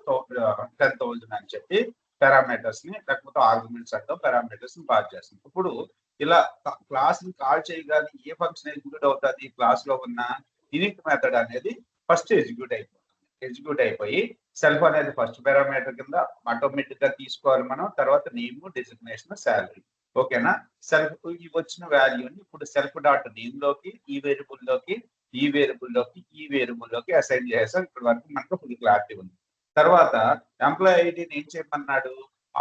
10,000 అని చెప్పి పారామీటర్స్ ని, లేకపోతే ఆర్గ్యుమెంట్స్ అంటాం, పారామీటర్స్ ని పాస్ చేస్తాం. ఇప్పుడు ఇలా క్లాస్ ని కాల్ చేయగానే ఏ ఫంక్షన్ ఎగ్జిక్యూట్ అవుతుంది, క్లాస్ లో ఉన్న ఇనిట్ మెథడ్ అనేది ఫస్ట్ ఎగ్జిక్యూట్ అయిపోయి సెల్ఫ్ అనేది ఫస్ట్ పారామీటర్ కింద ఆటోమేటిక్ గా తీసుకోవాలి మనం. తర్వాత నేమ్, డిజిగ్నేషన్, శాలరీ. ఓకేనా, సెల్ఫ్ వచ్చిన వాల్యూని ఇప్పుడు సెల్ఫ్ డాట్ నేమ్ లోకి, ఈ వేరియబుల్ లోకి, ఈ వేరియబుల్ లోకి, ఈ వేరియబుల్ లోకి అసైన్ చేసాం. ఇక్కడ వరకు మనకు ఫుల్ క్లారిటీ ఉంది. తర్వాత ఎంప్లాయీ ఐడిని ఏం చేయమన్నాడు,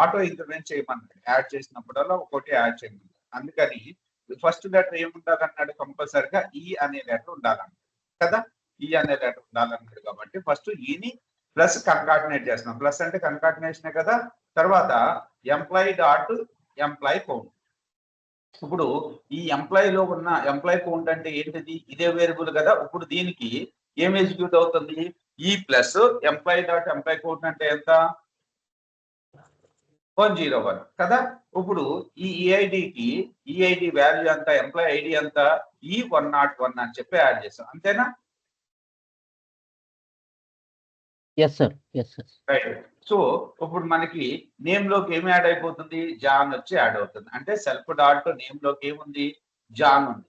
ఆటో ఇంక్రిమెంట్ చేయమన్నాడు. యాడ్ చేసినప్పుడల్లా ఒకటి యాడ్ చేయమన్నాడు. అందుకని ఫస్ట్ లెటర్ ఏముండాలన్నాడు, కంపల్సరిగా ఈ అనే లెటర్ ఉండాలన్నాడు కదా. ఈ అనే లెటర్ ఉండాలన్నాడు కాబట్టి ఫస్ట్ ఈని ప్లస్ కన్కాటినేట్ చేస్తున్నాం. ప్లస్ అంటే కన్కాటినేషనే కదా. తర్వాత ఎంప్లాయీ డాట్ ఎంప్లాయీ కౌంట్. ఇప్పుడు ఈ ఎంప్లాయీలో ఉన్న ఎంప్లాయీ కౌంట్ అంటే ఏంటిది, ఇదే వేరియబుల్ కదా. ఇప్పుడు దీనికి ఏం ఎగ్జిక్యూట్ అవుతుంది, ఈ plus employee dot employee count అంటే ఎంత, 101 కదా. ఇప్పుడు ఈ ఈఐడికి ఈఐడి వాల్యూ అంతా, ఎంప్లాయీ ఐడి అంతా ఈ 101 అని చెప్పి యాడ్ చేస్తాం, అంతేనా. Yes sir. Yes sir. Right. So ఇప్పుడు మనకి నేమ్ లోకి ఏమి యాడ్ అయిపోతుంది, జాన్ వచ్చి యాడ్ అవుతుంది. అంటే సెల్ఫ్ డాట్ నేమ్ లోకి ఏముంది, జాన్ ఉంది.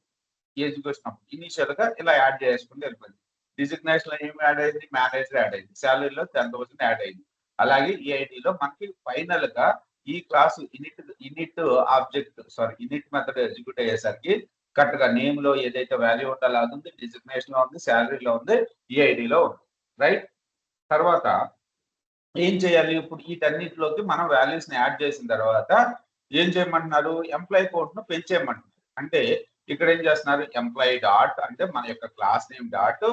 ఎడ్యుకేషన్ ఇనిషియల్ గా ఇలా యాడ్ చేసుకుంటూ వెళ్ళిపోయింది. డిజిగ్నేషన్ లో ఏమి యాడ్ అయింది, మేనేజర్ యాడ్ అయింది. శాలరీలో 10,000 యాడ్ అయింది. అలాగే ఈఐడిలో మనకి ఫైనల్ గా ఈ క్లాస్ ఇనిట్ మెథడ్ ఎగ్జిక్యూట్ అయ్యేసరికి కరెక్ట్ గా నేమ్ లో ఏదైతే వాల్యూ ఉండాలో అది ఉంది, డిజిగ్నేషన్ లో ఉంది, శాలరీలో ఉంది, ఈఐడిలో ఉంది. రైట్. తర్వాత ఏం చేయాలి, ఇప్పుడు వీటన్నిటిలోకి మనం వాల్యూస్ ని యాడ్ చేసిన తర్వాత ఏం చేయమంటున్నారు, ఎంప్లాయీ కౌంట్ ను పెంచేయమంటున్నారు. అంటే ఇక్కడ ఏం చేస్తున్నారు, ఎంప్లాయీ డాట్ అంటే మన యొక్క class name dot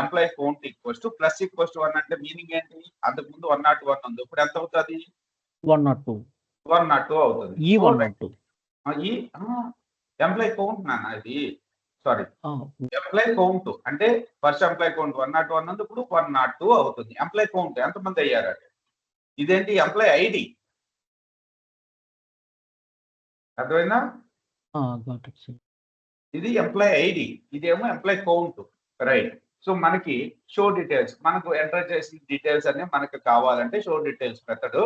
employee count equals to plus equals to 1 అంటే మీనింగ్ ఏంటి, అంతకు ముందు 101 ఉంది, ఇప్పుడు ఎంత అవుతుంది, 102 అవుతుంది. ఈ 102 ఈ ఎంప్లాయీ కౌంట్ నాన్న, ఇది సారీ ఎంప్లాయీ కౌంట్ అంటే ఫస్ట్ ఎంప్లాయీ కౌంట్ 101 ఉంది, ఇప్పుడు 102 అవుతుంది. ఎంప్లాయీ కౌంట్ ఎంతమంది అయ్యారు అంటే, ఇదేంటి ఎంప్లాయీ ఐడి, అర్థమైనా. ఇది ఎంప్లాయీ ఐడి, ఇదేమో ఎంప్లాయీ కౌంట్. రైట్. సో మనకి షో డీటెయిల్స్, మనకు ఎంటర్ చేసిన డీటెయిల్స్ అన్ని మనకు కావాలంటే షో డీటెయిల్స్ మెథడ్.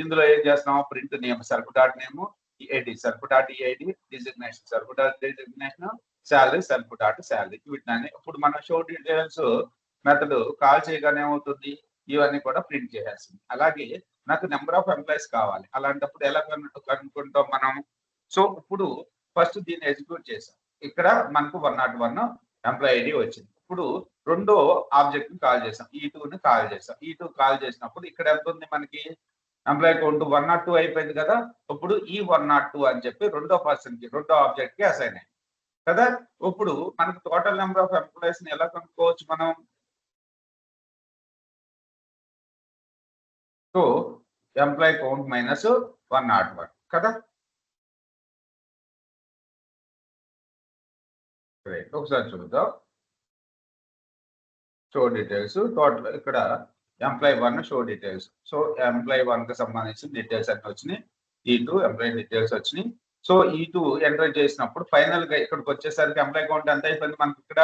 ఇందులో ఏం చేస్తున్నాము, print name self dot name, EID self dot EID, designation self dot designation, salary self dot salary. వీటిని ఇప్పుడు మనం షో డీటెయిల్స్ మెథడ్ కాల్ చేయగానే ఏమవుతుంది, ఇవన్నీ కూడా ప్రింట్ చేయాల్సింది. అలాగే నాకు నెంబర్ ఆఫ్ ఎంప్లాయీస్ కావాలి, అలాంటప్పుడు ఎలా కనుక్కుంటాం మనం. సో ఇప్పుడు ఫస్ట్ దీన్ని ఎగ్జిక్యూట్ చేసాం, ఇక్కడ మనకు 101 ఎంప్లాయీ ఐడి వచ్చింది. ఇప్పుడు రెండో ఆబ్జెక్ట్ ని కాల్ చేసాం, E2 ని కాల్ చేసాం. E2 కాల్ చేసినప్పుడు ఇక్కడ ఎంత ఉంది మనకి, ఎంప్లాయీ కౌంట్ 102 అయిపోయింది కదా. ఇప్పుడు ఈ 102 అని చెప్పి రెండో పర్సన్ కి, రెండో ఆబ్జెక్ట్ కి అసైన్ అయింది కదా. ఇప్పుడు మనకు టోటల్ నెంబర్ ఆఫ్ ఎంప్లాయీస్ ని ఎలా కనుక్కోవచ్చు మనం. సో ఎంప్లాయీ కౌంట్ మైనస్ 101 కదా. ఒకసారి చూద్దాం షో డీటెయిల్స్. టోటల్ ఇక్కడ employee 1 show details. So employee 1 కి సంబంధించిన డీటెయిల్స్ అన్ని వచ్చినాయి. E2 ఎంప్లాయీ డీటెయిల్స్ వచ్చినాయి. సో E2 ఎంటర్ చేసినప్పుడు ఫైనల్ గా ఇక్కడికి వచ్చేసరికి ఎంప్లాయ్ కౌంట్ ఎంత అయిపోయింది మనకి ఇక్కడ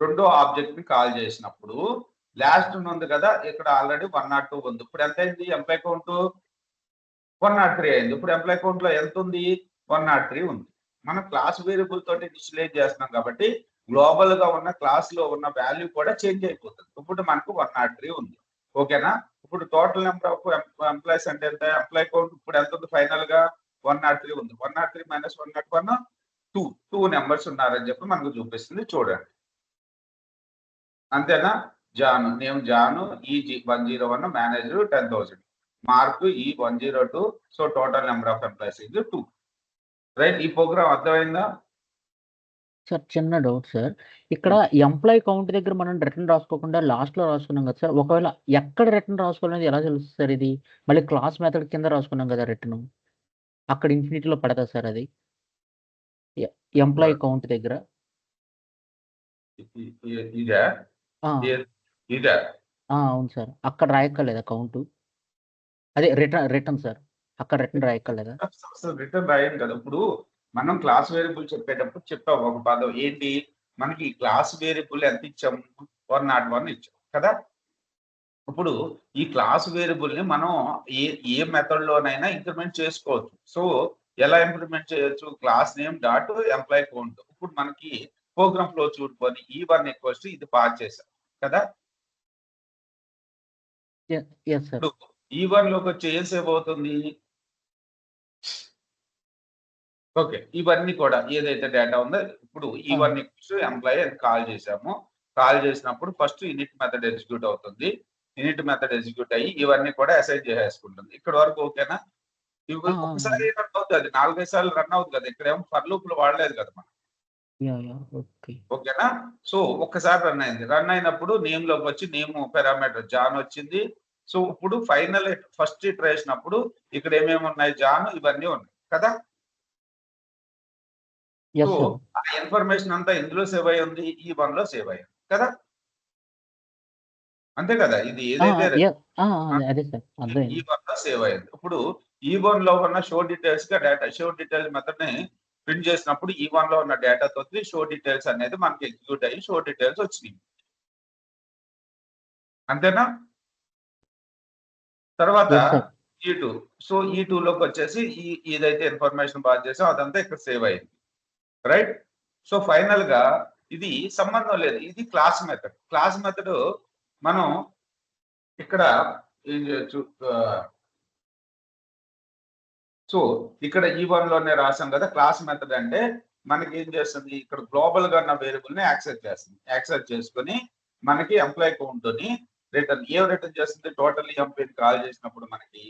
రెండో ఆబ్జెక్ట్ ని కాల్ చేసినప్పుడు లాస్ట్ ఉంది కదా ఇక్కడ ఆల్రెడీ 102 ఉంది. ఇప్పుడు ఎంత అయింది ఎంప్లాయ్ కౌంట్ 103 అయింది. ఇప్పుడు ఎంప్లాయ్ కౌంట్ లో ఎంత ఉంది 103 ఉంది. మనం క్లాస్ వేరియబుల్ తోటి ఇనిషియలైజ్ చేస్తున్నాం కాబట్టి గ్లోబల్ గా ఉన్న క్లాస్ లో ఉన్న వాల్యూ కూడా చేంజ్ అయిపోతుంది. ఇప్పుడు మనకు 103 ఉంది. ఓకేనా? ఇప్పుడు టోటల్ నెంబర్ ఆఫ్ ఎంప్లాయీస్ అంటే ఎంత ఎంప్లాయ్ కౌంట్ ఇప్పుడు ఎంత ఉంది ఫైనల్ గా 103 ఉంది. 103 మైనస్ 101 టూ నెంబర్స్ ఉన్నారని చెప్పి మనకు చూపిస్తుంది చూడండి. అంతేనా? John name John E101 manager 10,000 Mark E102 so total number of employees ఇది 2 రైట్. ఈ ప్రోగ్రామ్ అర్థమైందా? సార్ చిన్న డౌట్ సార్. ఇక్కడ ఎంప్లాయీ కౌంట్ దగ్గర మనం రిటర్న్ రాసుకోకుండా లాస్ట్ లో రాసుకున్నాం కదా సార్. ఒకవేళ ఎక్కడ రిటర్న్ రాసుకోవాలనేది ఎలా తెలుస్తుంది సార్ ఇది? మళ్ళీ క్లాస్ మెథడ్ కింద రాసుకున్నాం కదా రిటర్న్. అక్కడ ఇన్ఫినిటీలో పడదా సార్ అది? ఎంప్లాయీ కౌంట్ దగ్గర ఇదే ఆ, ఇదే అవును సార్. అక్కడ రాయక్కర్లేదా కౌంట్? అదే రిటర్న్ సార్. అక్కడ రిటర్న్ రాయక్కర్లేదా? అసలు రిటర్న్ రాయం కదా. ఇప్పుడు మనం క్లాస్ వేరియబుల్ చెప్పేటప్పుడు చెప్పాం ఒక పదం ఏంటి మనకి క్లాస్ వేరియబుల్ ఎంత ఇచ్చాము 101 ఇచ్చాం కదా. ఇప్పుడు ఈ క్లాస్ వేరియబుల్ ని మనం ఏ మెథడ్ లోనైనా ఇంక్రిమెంట్ చేసుకోవచ్చు. సో ఎలా ఇంప్లిమెంట్ చేయొచ్చు? Class name dot employee count. ఇప్పుడు మనకి ప్రోగ్రామ్ ఫ్లో చూడుకొని E1 ఈక్వల్స్ ఇది పాస్ చేశాం కదా. Yes sir. ఇప్పుడు E1 లోకి వచ్చి ఏం సేవ్ అవుతుంది? ఓకే, ఇవన్నీ కూడా ఏదైతే డేటా ఉందో ఇప్పుడు E1 ఎంప్లాయీ అని కాల్ చేసాము. కాల్ చేసినప్పుడు ఫస్ట్ ఇనిట్ మెథడ్ ఎగ్జిక్యూట్ అవుతుంది. ఇనిట్ మెథడ్ ఎగ్జిక్యూట్ అయ్యి ఇవన్నీ కూడా అసైన్ చేసేసుకుంటుంది. ఇక్కడ వరకు ఓకేనా? ఇవి ఒకసారి రన్ అవుతుంది, 4-5 సార్లు రన్ అవుతుంది కదా. ఇక్కడ ఏమో ఫర్ లూప్లు వాడలేదు కదా మనం. ఓకేనా? సో ఒక్కసారి రన్ అయింది. రన్ అయినప్పుడు నేమ్ లోకి వచ్చి నేమ్ పారామీటర్ జాన్ వచ్చింది. సో ఇప్పుడు ఫైనల్ ఫస్ట్ ఇటరేషన్ అప్పుడు ఇక్కడ ఏమేమి ఉన్నాయి జాన్ ఇవన్నీ ఉన్నాయి కదా. Yes so sir. ఆ ఇన్ఫర్మేషన్ అంతా ఇందులో సేవ్ అయి ఉంది, E1 లో సేవ్ అయ్యింది కదా. అంతే కదా. ఇది ఏదైతే అదే సార్ అర్థమైంది. E1 లో సేవ్ అయ్యింది. ఇప్పుడు E1 లో ఉన్న షో డీటెయిల్స్ గా డేటా షో డీటెయిల్స్ మెథడ్ ని ప్రింట్ చేసినప్పుడు E1 లో ఉన్న డేటా తోటి షో డీటెయిల్స్ అనేది మనకి ఎగ్జిక్యూట్ అయ్యి షో డీటెయిల్స్ వచ్చినాయి. అంతేనా? తర్వాత yes sir. E2 so E2 లోకి వచ్చేసి ఏదైతే ఇన్ఫర్మేషన్ పాస్ చేసాం అదంతా ఇక్కడ సేవ్ అయింది రైట్. సో ఫైనల్ గా ఇది సంబంధం లేదు, ఇది క్లాస్ మెథడ్. క్లాస్ మెథడ్ మనం ఇక్కడ ఏం చేయొచ్చు? సో ఇక్కడ E1 లోనే రాసాం కదా. క్లాస్ మెథడ్ అంటే మనకి ఏం చేస్తుంది? ఇక్కడ గ్లోబల్ గా ఉన్న వేరియబుల్ ని యాక్సెస్ చేస్తుంది. యాక్సెస్ చేసుకుని మనకి ఎంప్లాయ్ కౌంట్ ని రిటర్న్ రిటర్న్ చేస్తుంది? టోటల్ ఎంపీ కాల్ చేసినప్పుడు మనకి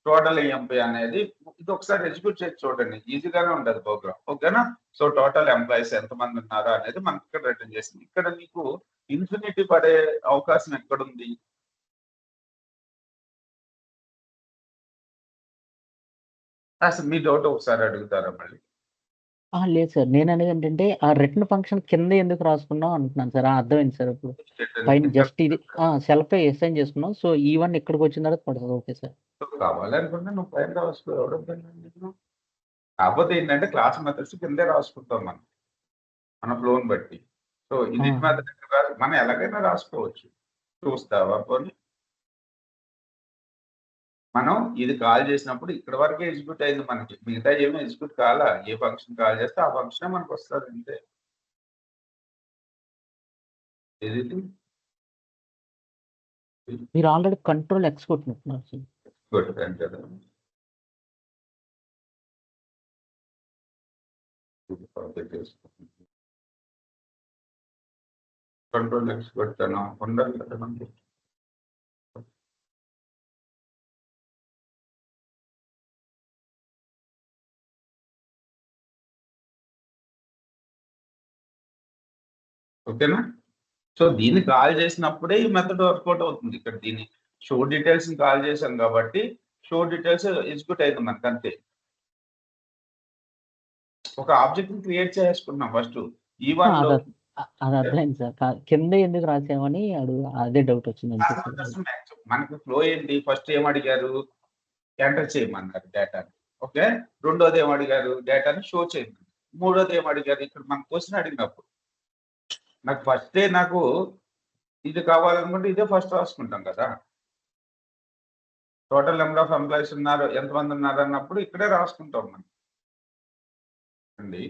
టోటల్ ఎంపీ అనేది ఇది ఒకసారి ఎగ్జిక్యూట్ చేసి చూడండి, ఈజీగానే ఉంటుంది ప్రోగ్రామ్. ఓకేనా? సో టోటల్ ఎంప్లాయీస్ ఎంతమంది ఉన్నారు అనేది మనకి ఇక్కడ రిటర్న్ చేస్తుంది. ఇక్కడ మీకు ఇన్ఫినిటీ పడే అవకాశం ఎక్కడుంది? అసలు మీ డౌట్ ఒకసారి అడుగుతారా మళ్ళీ? లేదు సార్. నేను అనేది ఏంటంటే ఆ రిటర్న్ ఫంక్షన్ కింద ఎందుకు రాసుకున్నాం అంటున్నాను సార్. అర్థమైంది సార్. ఇప్పుడు పైన జస్ట్ ఇది సెల్ఫ్ అసైన్ చేసుకున్నాం. సో E1 ఇక్కడికి వచ్చిన తర్వాత పడుతుంది. Okay sir. కావాలనుకుంటే నువ్వు పైన రాసుకో, ఎవడం కాకపోతే ఏంటంటే క్లాస్ మెథడ్స్ కిందే రాసుకుంటాం మనం మన ఫ్లోని బట్టి. సో ఇది మెథడ్ మనం ఎలాగైనా రాసుకోవచ్చు. చూస్తావా పోనీ? మనం ఇది కాల్ చేసినప్పుడు ఇక్కడ వరకే ఎగ్జిక్యూట్ అయింది మనకి, మిగతా ఏమీ ఎగ్జిక్యూట్ కాలా. ఏ ఫంక్షన్ కాల్ చేస్తే ఆ ఫంక్షన్ మనకు వస్తుంది అంతే. ఇది మీరు ఆల్రెడీ కంట్రోల్ ఎక్స్ కొట్టినట్టున్నారు సార్. కొట్టాను కదా. కంట్రోల్ ఎక్స్ కొట్టాను ఉండాలి కదా మనకి. ఓకేనా? సో దీన్ని కాల్ చేసినప్పుడే ఈ మెథడ్ వర్కౌట్ అవుతుంది. ఇక్కడ దీన్ని షో డీటెయిల్స్ ని కాల్ చేసాం కాబట్టి షో డీటెయిల్స్ ఎగ్జిక్యూట్ అయింది మనకు అంతే. ఒక ఆబ్జెక్ట్ ని క్రియేట్ చేసుకున్నాం ఫస్ట్ E1 లో. అది అర్థమైంది సార్. కింద ఎందుకు రాసామని అదే డౌట్ వచ్చింది. మనకి ఫ్లో ఏంటి? ఫస్ట్ ఏం అడిగారు? ఎంటర్ చేయమన్నారు డేటా. ఓకే, రెండోది ఏం అడిగారు, డేటాని షో చేయండి. మూడోది ఏం అడిగారు, ఇక్కడ మన క్వశ్చన్ అడిగినప్పుడు నాకు ఫస్టే నాకు ఇది కావాలనుకుంటే ఇదే ఫస్ట్ రాసుకుంటాం కదా. టోటల్ నెంబర్ ఆఫ్ ఎంప్లాయీస్ ఉన్నారు, ఎంతమంది ఉన్నారు అన్నప్పుడు ఇక్కడే రాసుకుంటాం మనం అండి.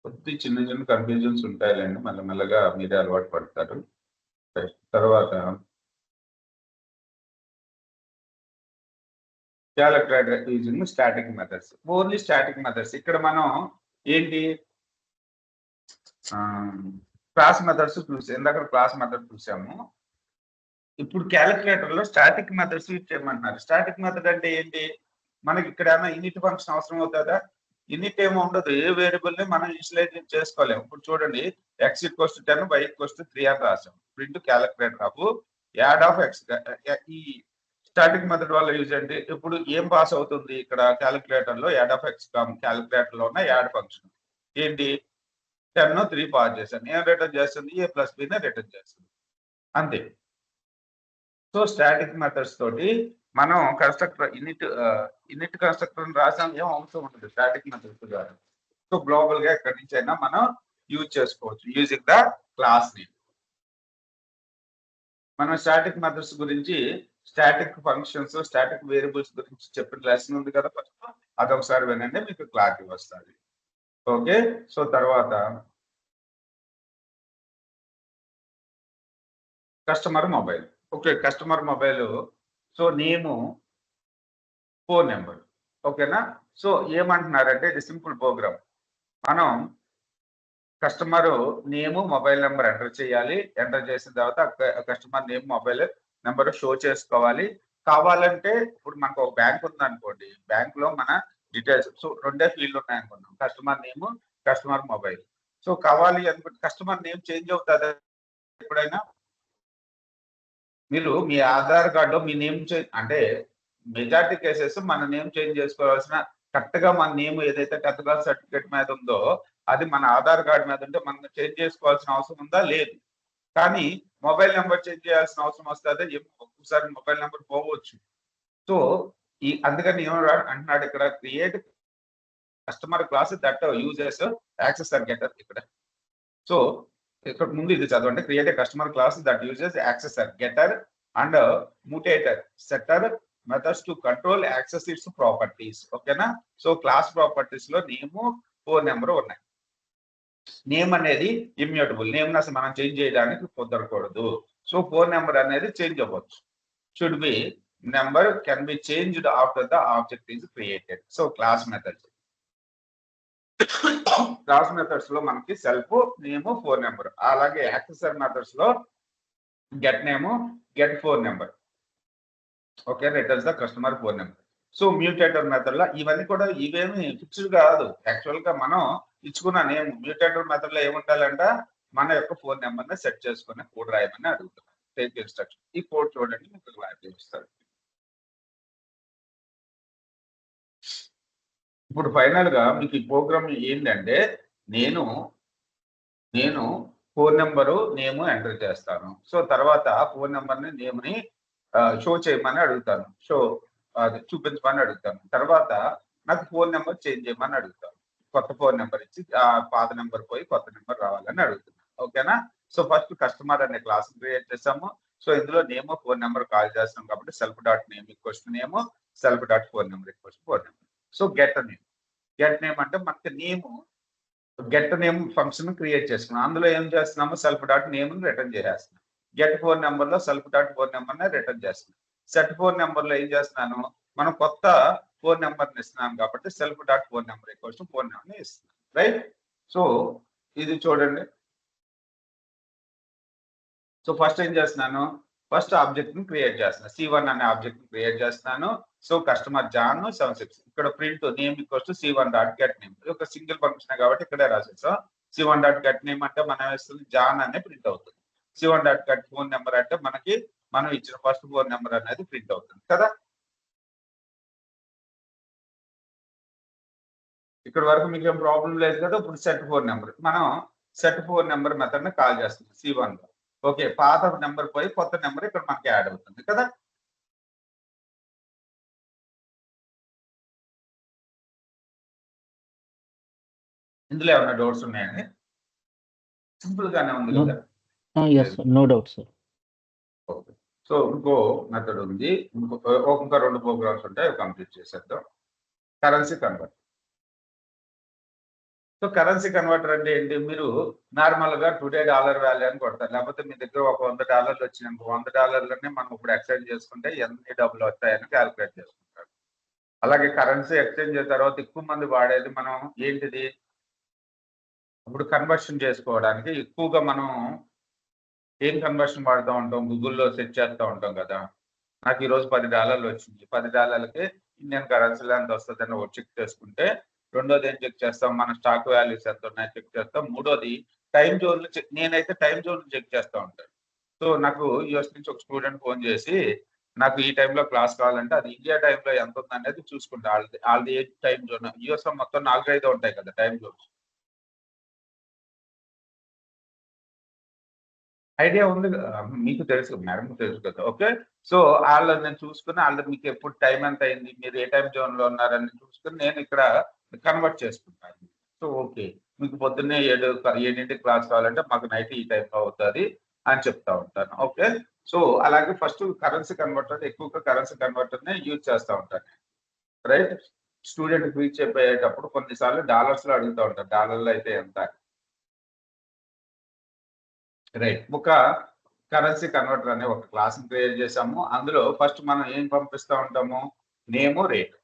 కొద్ది చిన్న చిన్న కన్ఫ్యూజన్స్ ఉంటాయిలేండి, మెల్లమెల్లగా మీరే అలవాటు పడతారు. తర్వాత calculator using static methods, only static methods. ఇక్కడ మనం ఏంటి క్లాస్ మెథడ్స్ చూసాం, ఇందాక క్లాస్ మెథడ్ చూసాము. ఇప్పుడు క్యాలిక్యులేటర్ లో స్టాటిక్ మెథడ్స్ యూజ్ చేయమంటున్నారు. స్టాటిక్ మెథడ్ అంటే ఏంటి, మనకి ఇక్కడ ఏమైనా ఇనిట్ ఫంక్షన్ అవసరం అవుతుందా? ఇనిట్ ఏమో ఉండదు, ఏ వేరియబుల్ ని మనం ఇనిషియలైజ్ చేసుకోలేము. ఇప్పుడు చూడండి, x = 10 y = 3 అని రాసాం. Print calculator of add of x. ఈ స్టాటిక్ మెథడ్ వల్ల యూజ్ అంటే ఇప్పుడు ఏం పాస్ అవుతుంది ఇక్కడ క్యాలిక్యులేటర్ లో, యాడ్ ఆఫ్ x క్యాలిక్యులేటర్ లో ఉన్న యాడ్ ఫంక్షన్ ఏంటి, 10 3 పాస్ చేశాను, ఏం రిటర్న్ చేస్తుంది, a + b ని రిటర్న్ చేస్తుంది, అంతే. సో స్టాటిక్ మెథడ్స్ తోటి మనం కన్స్ట్రక్టర్ ఇనిట్ కన్స్ట్రక్టర్ రాసాం, ఏం అవసరం ఉంటుంది స్టాటిక్ మెథడ్స్ ద్వారా. సో గ్లోబల్ గా ఎక్కడి నుంచి అయినా మనం యూజ్ చేసుకోవచ్చు యూజింగ్ ద క్లాస్ నేమ్. మనం స్టాటిక్ మెథడ్స్ గురించి, స్టాటిక్ ఫంక్షన్స్, స్టాటిక్ వేరియబుల్స్ గురించి చెప్పిన లెసన్ ఉంది కదా, అదొకసారి వినండి, మీకు క్లారిటీ వస్తుంది. ఓకే, సో తర్వాత customer mobile. Okay, customer mobile. So name, phone number. ఓకేనా. సో ఏమంటున్నారంటే ఇది సింపుల్ ప్రోగ్రామ్. మనం customer name, mobile number enter చేయాలి. ఎంటర్ చేసిన తర్వాత customer name, mobile number show చేసుకోవాలి. కావాలంటే ఇప్పుడు మనకు ఒక బ్యాంక్ ఉంది అనుకోండి, బ్యాంక్ లో మన డీటెయిల్స్, సో రెండే ఫీల్డ్ ఉన్నాయి అనుకున్నాం, customer name, customer mobile. So కావాలి అనుకుంటే కస్టమర్ నేమ్ చేంజ్ అవుతుంది ఎప్పుడైనా. మీరు మీ ఆధార్ కార్డు మీ నేమ్ అంటే మెజారిటీ కేసెస్ మన నేమ్ చేంజ్ చేసుకోవాల్సిన, కరెక్ట్ గా మన నేమ్ ఏదైతే 10th క్లాస్ సర్టిఫికేట్ మీద ఉందో అది మన ఆధార్ కార్డు మీద ఉంటే మనం చేంజ్ చేసుకోవాల్సిన అవసరం ఉందా, లేదు. కానీ మొబైల్ నెంబర్ చేంజ్ చేయాల్సిన అవసరం వస్తుంది, ఒక్కొక్కసారి మొబైల్ నెంబర్ పోవచ్చు. సో అందుకని అంటున్నాడు ఇక్కడ, create customer class that uses accessor getter. ఇక్కడ సో ఇక్కడ ముందు ఇది చదవండి, create a customer class that uses accessor, getter and mutator, setter methods to control access its properties. ఓకేనా. సో క్లాస్ ప్రాపర్టీస్ లో నేము, ఫోన్ నెంబర్ ఉన్నాయి. Name అనేది immutable, name అసలు మనం చేంజ్ చేయడానికి కుదరకూడదు. సో ఫోన్ నెంబర్ అనేది చేంజ్ అవ్వచ్చు. Should be number can be changed after the object is created. So class methods, class methods లో మనకి సెల్ఫ్, నేమ్, ఫోన్ నెంబర్. అలాగే యాక్సెసర్ మెథడ్స్ లో get name, get phone number. Okay, returns the customer phone number. So mutator method లో ఇవన్నీ కూడా ఇవేమి fixed కాదు, actual గా మనం ఇచ్చుకున్న నేమ్. మ్యూటేటర్ మెథడ్ లో ఏముండాలంట, మన యొక్క ఫోన్ నెంబర్ ని సెట్ చేసుకుని కోడ్ రాయమని అడుగుతున్నాం. టేక్ ఇన్స్ట్రక్షన్, ఈ కోడ్ చూడండి, మీకు క్లారిటీ ఇస్తారు. ఇప్పుడు ఫైనల్ గా మీకు ఈ ప్రోగ్రామ్ ఏంటంటే, నేను ఫోన్ నెంబరు, నేమ్ ఎంటర్ చేస్తాను. సో తర్వాత ఫోన్ నెంబర్ ని, నేమ్ ని షో చేయమని అడుగుతాను, అది చూపించమని అడుగుతాను. తర్వాత నాకు ఫోన్ నెంబర్ చేంజ్ చేయమని అడుగుతాను, కొత్త ఫోన్ నెంబర్ ఇచ్చి పాత నెంబర్ పోయి కొత్త నెంబర్ రావాలని అడుగుతున్నాను. ఓకేనా. సో ఫస్ట్ కస్టమర్ అనే క్లాస్ క్రియేట్ చేసాము. సో ఇందులో నేమ్, ఫోన్ నెంబర్ కాల్ చేస్తాం కాబట్టి self dot name equals name, self dot phone number equals phone number. So get name అంటే మనకి name, get name function create చేసుకున్నాం. అందులో ఏం చేస్తున్నాము, సెల్ఫ్ డాట్ నేమ్ రిటర్న్ చేసేస్తున్నాం. గెట్ ఫోన్ నెంబర్ లో self dot phone number return చేస్తున్నాం. Set phone number లో ఏం చేస్తున్నాను, మనం కొత్త ఫోన్ నెంబర్ ఇస్తున్నాం కాబట్టి self dot phone number equals phone number ఇస్తున్నాం. రైట్. సో ఇది చూడండి. సో ఫస్ట్ ఏం చేస్తున్నాను, ఫస్ట్ ఆబ్జెక్ట్ ని క్రియేట్ చేస్తున్నాను, C1 అనే ఆబ్జెక్ట్ ని క్రియేట్ చేస్తున్నాను. So customer John 76. ఇక్కడ print name equals C1 dot get name, ఒక సింగిల్ ఫంక్షన్ కాబట్టి ఇక్కడే రాసేసాం. C1 డాట్ గెట్ నేమ్ అంటే మనం వేస్తుంది జాన్ అనే ప్రింట్ అవుతుంది. C1 dot get phone number అంటే మనకి మనం ఇచ్చిన ఫస్ట్ ఫోన్ నెంబర్ అనేది ప్రింట్ అవుతుంది కదా. ఇక్కడ వరకు మీకు ఏం ప్రాబ్లం లేదు కదా. ఇప్పుడు సెట్ ఫోన్ నెంబర్, మనం సెట్ ఫోన్ నెంబర్ మెథడ్ ని కాల్ చేస్తున్నాం C1 లో. ఓకే, పాత నెంబర్ పోయి కొత్త నెంబర్ ఇక్కడ మనకి యాడ్ అవుతుంది కదా. ఇందులో ఏమైనా డౌట్స్ ఉన్నాయండి? సింపుల్ గానే ఉంది No. కదా. Yes no doubt sir. Okay. So ఇంకో మెథడ్ ఉంది. ఇంకా 2 ప్రోగ్రామ్స్ ఉంటాయి, అవి కంప్లీట్ చేసేద్దాం. Currency converter. So currency converter అంటే ఏంటి? మీరు నార్మల్ గా టుడే డాలర్ వాల్యూ అని కొడతారు. లేకపోతే మీ దగ్గర ఒక $100 వచ్చినాయి, $100 మనం ఇప్పుడు ఎక్స్చేంజ్ చేసుకుంటే ఎన్ని డబ్బులు వస్తాయని క్యాలిక్యులేట్ చేసుకుంటారు. అలాగే కరెన్సీ ఎక్స్చేంజ్ చేసిన తర్వాత ఎక్కువ మంది వాడేది మనం ఏంటిది? ఇప్పుడు కన్వర్షన్ చేసుకోవడానికి ఎక్కువగా మనం ఏం కన్వర్షన్ వాడుతూ ఉంటాం? గూగుల్లో సెర్చ్ చేస్తూ ఉంటాం కదా. నాకు ఈరోజు $10 వచ్చింది. $10కి ఇండియన్ కరెన్సీలో ఎంత వస్తుందని ఒకటి చెక్ చేసుకుంటే, రెండోది ఏం చెక్ చేస్తాం? మన స్టాక్ వాల్యూస్ ఎంత ఉన్నాయో చెక్ చేస్తాం. మూడోది టైం జోన్లు నేనైతే టైం జోన్లు చెక్ చేస్తూ ఉంటాను. సో నాకు యూఎస్ నుంచి ఒక స్టూడెంట్ ఫోన్ చేసి, నాకు ఈ టైంలో క్లాస్ కావాలంటే అది ఇండియా టైంలో ఎంత ఉందనేది చూసుకుంటా. వాళ్ళది ఏ టైం జోన్? యూఎస్లో మొత్తం 4-5 ఉంటాయి కదా టైం జోన్స్. ఐడియా ఉంది మీకు తెలుసు, మేడం తెలుసు కదా. ఓకే. సో వాళ్ళని నేను చూసుకుని వాళ్ళకి మీకు ఎప్పుడు టైం ఎంత అయింది, మీరు ఏ టైం జోన్ లో ఉన్నారని చూసుకుని నేను ఇక్కడ కన్వర్ట్ చేసుకుంటాను. సో ఓకే, మీకు పొద్దున్నే 7 క్లాస్ కావాలంటే మాకు నైట్ ఈ టైంలో అవుతుంది అని చెప్తా ఉంటాను. ఓకే. సో అలాగే ఫస్ట్ కరెన్సీ కన్వర్టర్, ఎక్కువగా కరెన్సీ కన్వర్టర్ నే యూజ్ చేస్తూ ఉంటాను. రైట్. స్టూడెంట్ రీచ్ అయిపోయేటప్పుడు కొన్నిసార్లు డాలర్స్ లో అడుగుతూ ఉంటారు, డాలర్లో అయితే ఎంత. రైట్. ఒక కరెన్సీ కన్వర్టర్ అనే ఒక క్లాస్ క్రియేట్ చేసాము. అందులో ఫస్ట్ మనం ఏం పంపిస్తూ ఉంటాము? నేము, రేట్.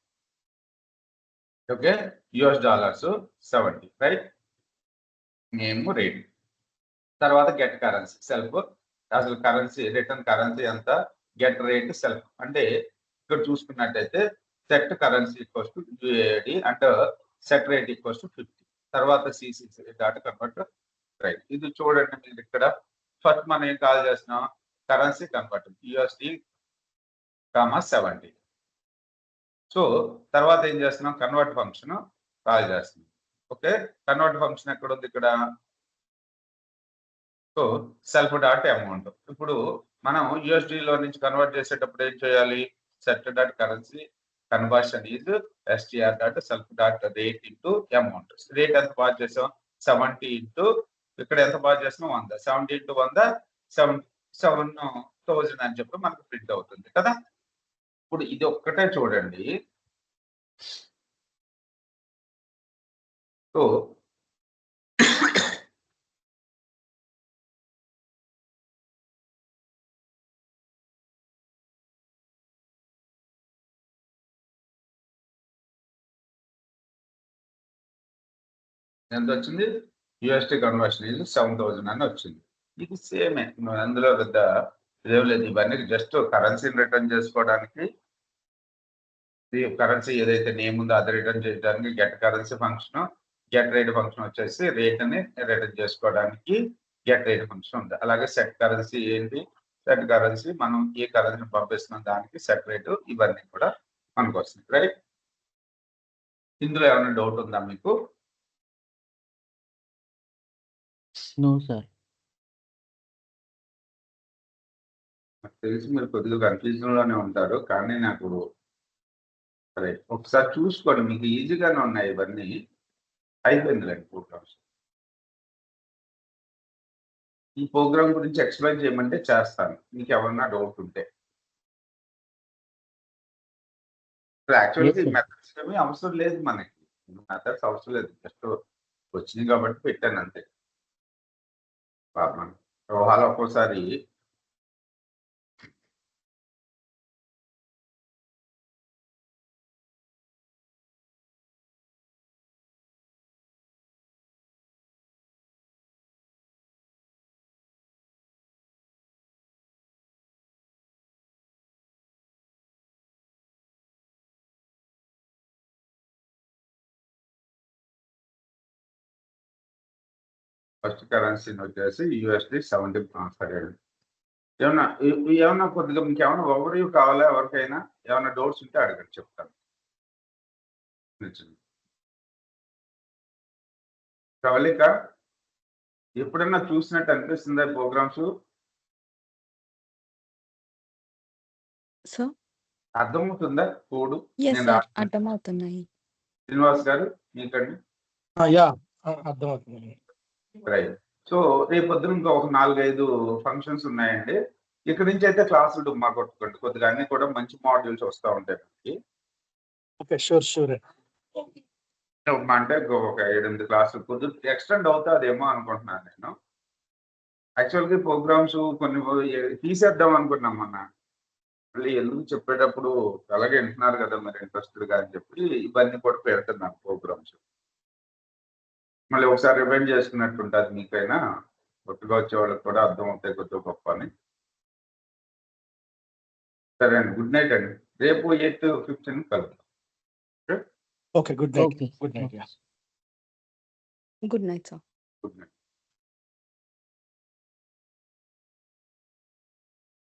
ఓకే. $70, రైట్. నేము, రేట్. తర్వాత గెట్ కరెన్సీ సెల్ఫ్. అసలు కరెన్సీ రిటర్న్ కరెన్సీ ఎంత, గెట్ రేట్ సెల్ఫ్. అంటే ఇక్కడ చూసుకున్నట్టయితే set currency equals to UAD and set rate equals to 50. తర్వాత CCC డాట్ కన్వర్టర్. రైట్. ఇది చూడండి మీరు ఇక్కడ ఫస్ట్ మనం ఏం కాల్ చేస్తున్నాం? Currency converter USD, 70. సో తర్వాత ఏం చేస్తున్నాం? కన్వర్ట్ ఫంక్షన్ కాల్ చేస్తున్నాం. ఓకే. కన్వర్ట్ ఫంక్షన్ ఎక్కడ ఉంది? ఇక్కడ. So self dot amount. ఇప్పుడు మనం USD లో నుంచి కన్వర్ట్ చేసేటప్పుడు ఏం చేయాలి? Set dot currency conversion is STR dot self dot rate into amount. Rate ఎంత పాస్ చేసాం? 70 ఇంటూ ఇక్కడ ఎంత పాస్ చేస్తున్నాం? 100. 70 ఇంటూ 100 7,000 అని చెప్పి మనకు ప్రింట్ అవుతుంది కదా. ఇప్పుడు ఇది ఒక్కటే చూడండి. సో ఎంత వచ్చింది? USD కన్వర్షన్ ఈజ్ 7,000 అని వచ్చింది. ఇది సేమే, అందులో పెద్ద ఇదేం లేదు. ఇవన్నీ జస్ట్ కరెన్సీని రిటర్న్ చేసుకోవడానికి, కరెన్సీ ఏదైతే నేమ్ ఉందో అది రిటర్న్ చేయడానికి get currency function, get rate function వచ్చేసి రేట్ ని రిటర్న్ చేసుకోవడానికి గెట్ రేట్ ఫంక్షన్ ఉంది. అలాగే సెట్ కరెన్సీ ఏంటి? సెట్ కరెన్సీ మనం ఏ కరెన్సీ పంపిస్తున్నాం దానికి సెట్ రేటు, ఇవన్నీ కూడా మనకు వస్తుంది. రైట్. ఇందులో ఏమైనా డౌట్ ఉందా మీకు? No sir. నాకు తెలిసి మీరు కొద్దిగా కన్ఫ్యూజన్ లోనే ఉంటారు, కానీ నాకు సరే ఒకసారి చూసుకోండి, మీకు ఈజీగానే ఉన్నాయి ఇవన్నీ. అయిపోయిందిలేండి ప్రోగ్రామ్స్. ఈ ప్రోగ్రామ్ గురించి ఎక్స్ప్లెయిన్ చేయమంటే చేస్తాను, మీకు ఎవరన్నా డౌట్ ఉంటే. యాక్చువల్గా ఈ మెథడ్స్ ఏమీ అవసరం లేదు మనకి, మెథడ్స్ అవసరం లేదు, జస్ట్ వచ్చింది కాబట్టి పెట్టాను అంతే. వాళ్ళ ఒక్కోసారి ఫస్ట్ కరెన్సీని వచ్చేసి USD 70 ట్రాన్స్ఫర్ అయ్యింది. ఏమన్నా కొద్దిగా మీకు ఏమైనా ఓవర్వ్యూ కావాలా? ఎవరికైనా ఏమైనా డౌట్స్ ఉంటే అడగండి, చెప్తాను. ప్రవళిక, ఎప్పుడన్నా చూసినట్టు అనిపిస్తుందా ప్రోగ్రామ్స్? సో అర్థమవుతుందా కోడ్? ఎస్ సార్, అర్థమవుతున్నాయి. శ్రీనివాస్ గారు మీకండి? యా అర్థమవుతుంది. రైట్. సో రేపొద్దున ఇంకా ఒక 4-5 ఫంక్షన్స్ ఉన్నాయండి. ఇక్కడి నుంచి అయితే క్లాసులు డుమ్మా కొట్టుకోండి. కొద్దిగా అన్ని కూడా మంచి మాడ్యూల్స్ వస్తా ఉంటాయి మనకి. ఓకే. షూర్. అంటే ఒక 7-8 క్లాసులు ఎక్స్టెండ్ అవుతాదేమో అనుకుంటున్నాను నేను. యాక్చువల్‌గా ప్రోగ్రామ్స్ కొన్ని తీసేద్దాం అనుకున్నాం మొన్న. మళ్ళీ ఎందుకు చెప్పేటప్పుడు అలాగే వింటున్నారు కదా మరి ఇంట్రెస్టెడ్‌గా అని చెప్పి ఇవన్నీ కూడా పెడుతున్నాను ప్రోగ్రామ్స్. మళ్ళీ ఒకసారి రివైండ్ చేసుకున్నట్టుంటది మీకైనా. కొత్తగా వచ్చే వాళ్ళకి కూడా అర్థం అవుతాయి కొద్దిగా గొప్ప అని. సరే అండి. గుడ్ నైట్ అండి. రేపు 8:15 కలుద్దాం. Okay. Good night. Okay. Good night. Okay. Yeah. Good night sir. Good night.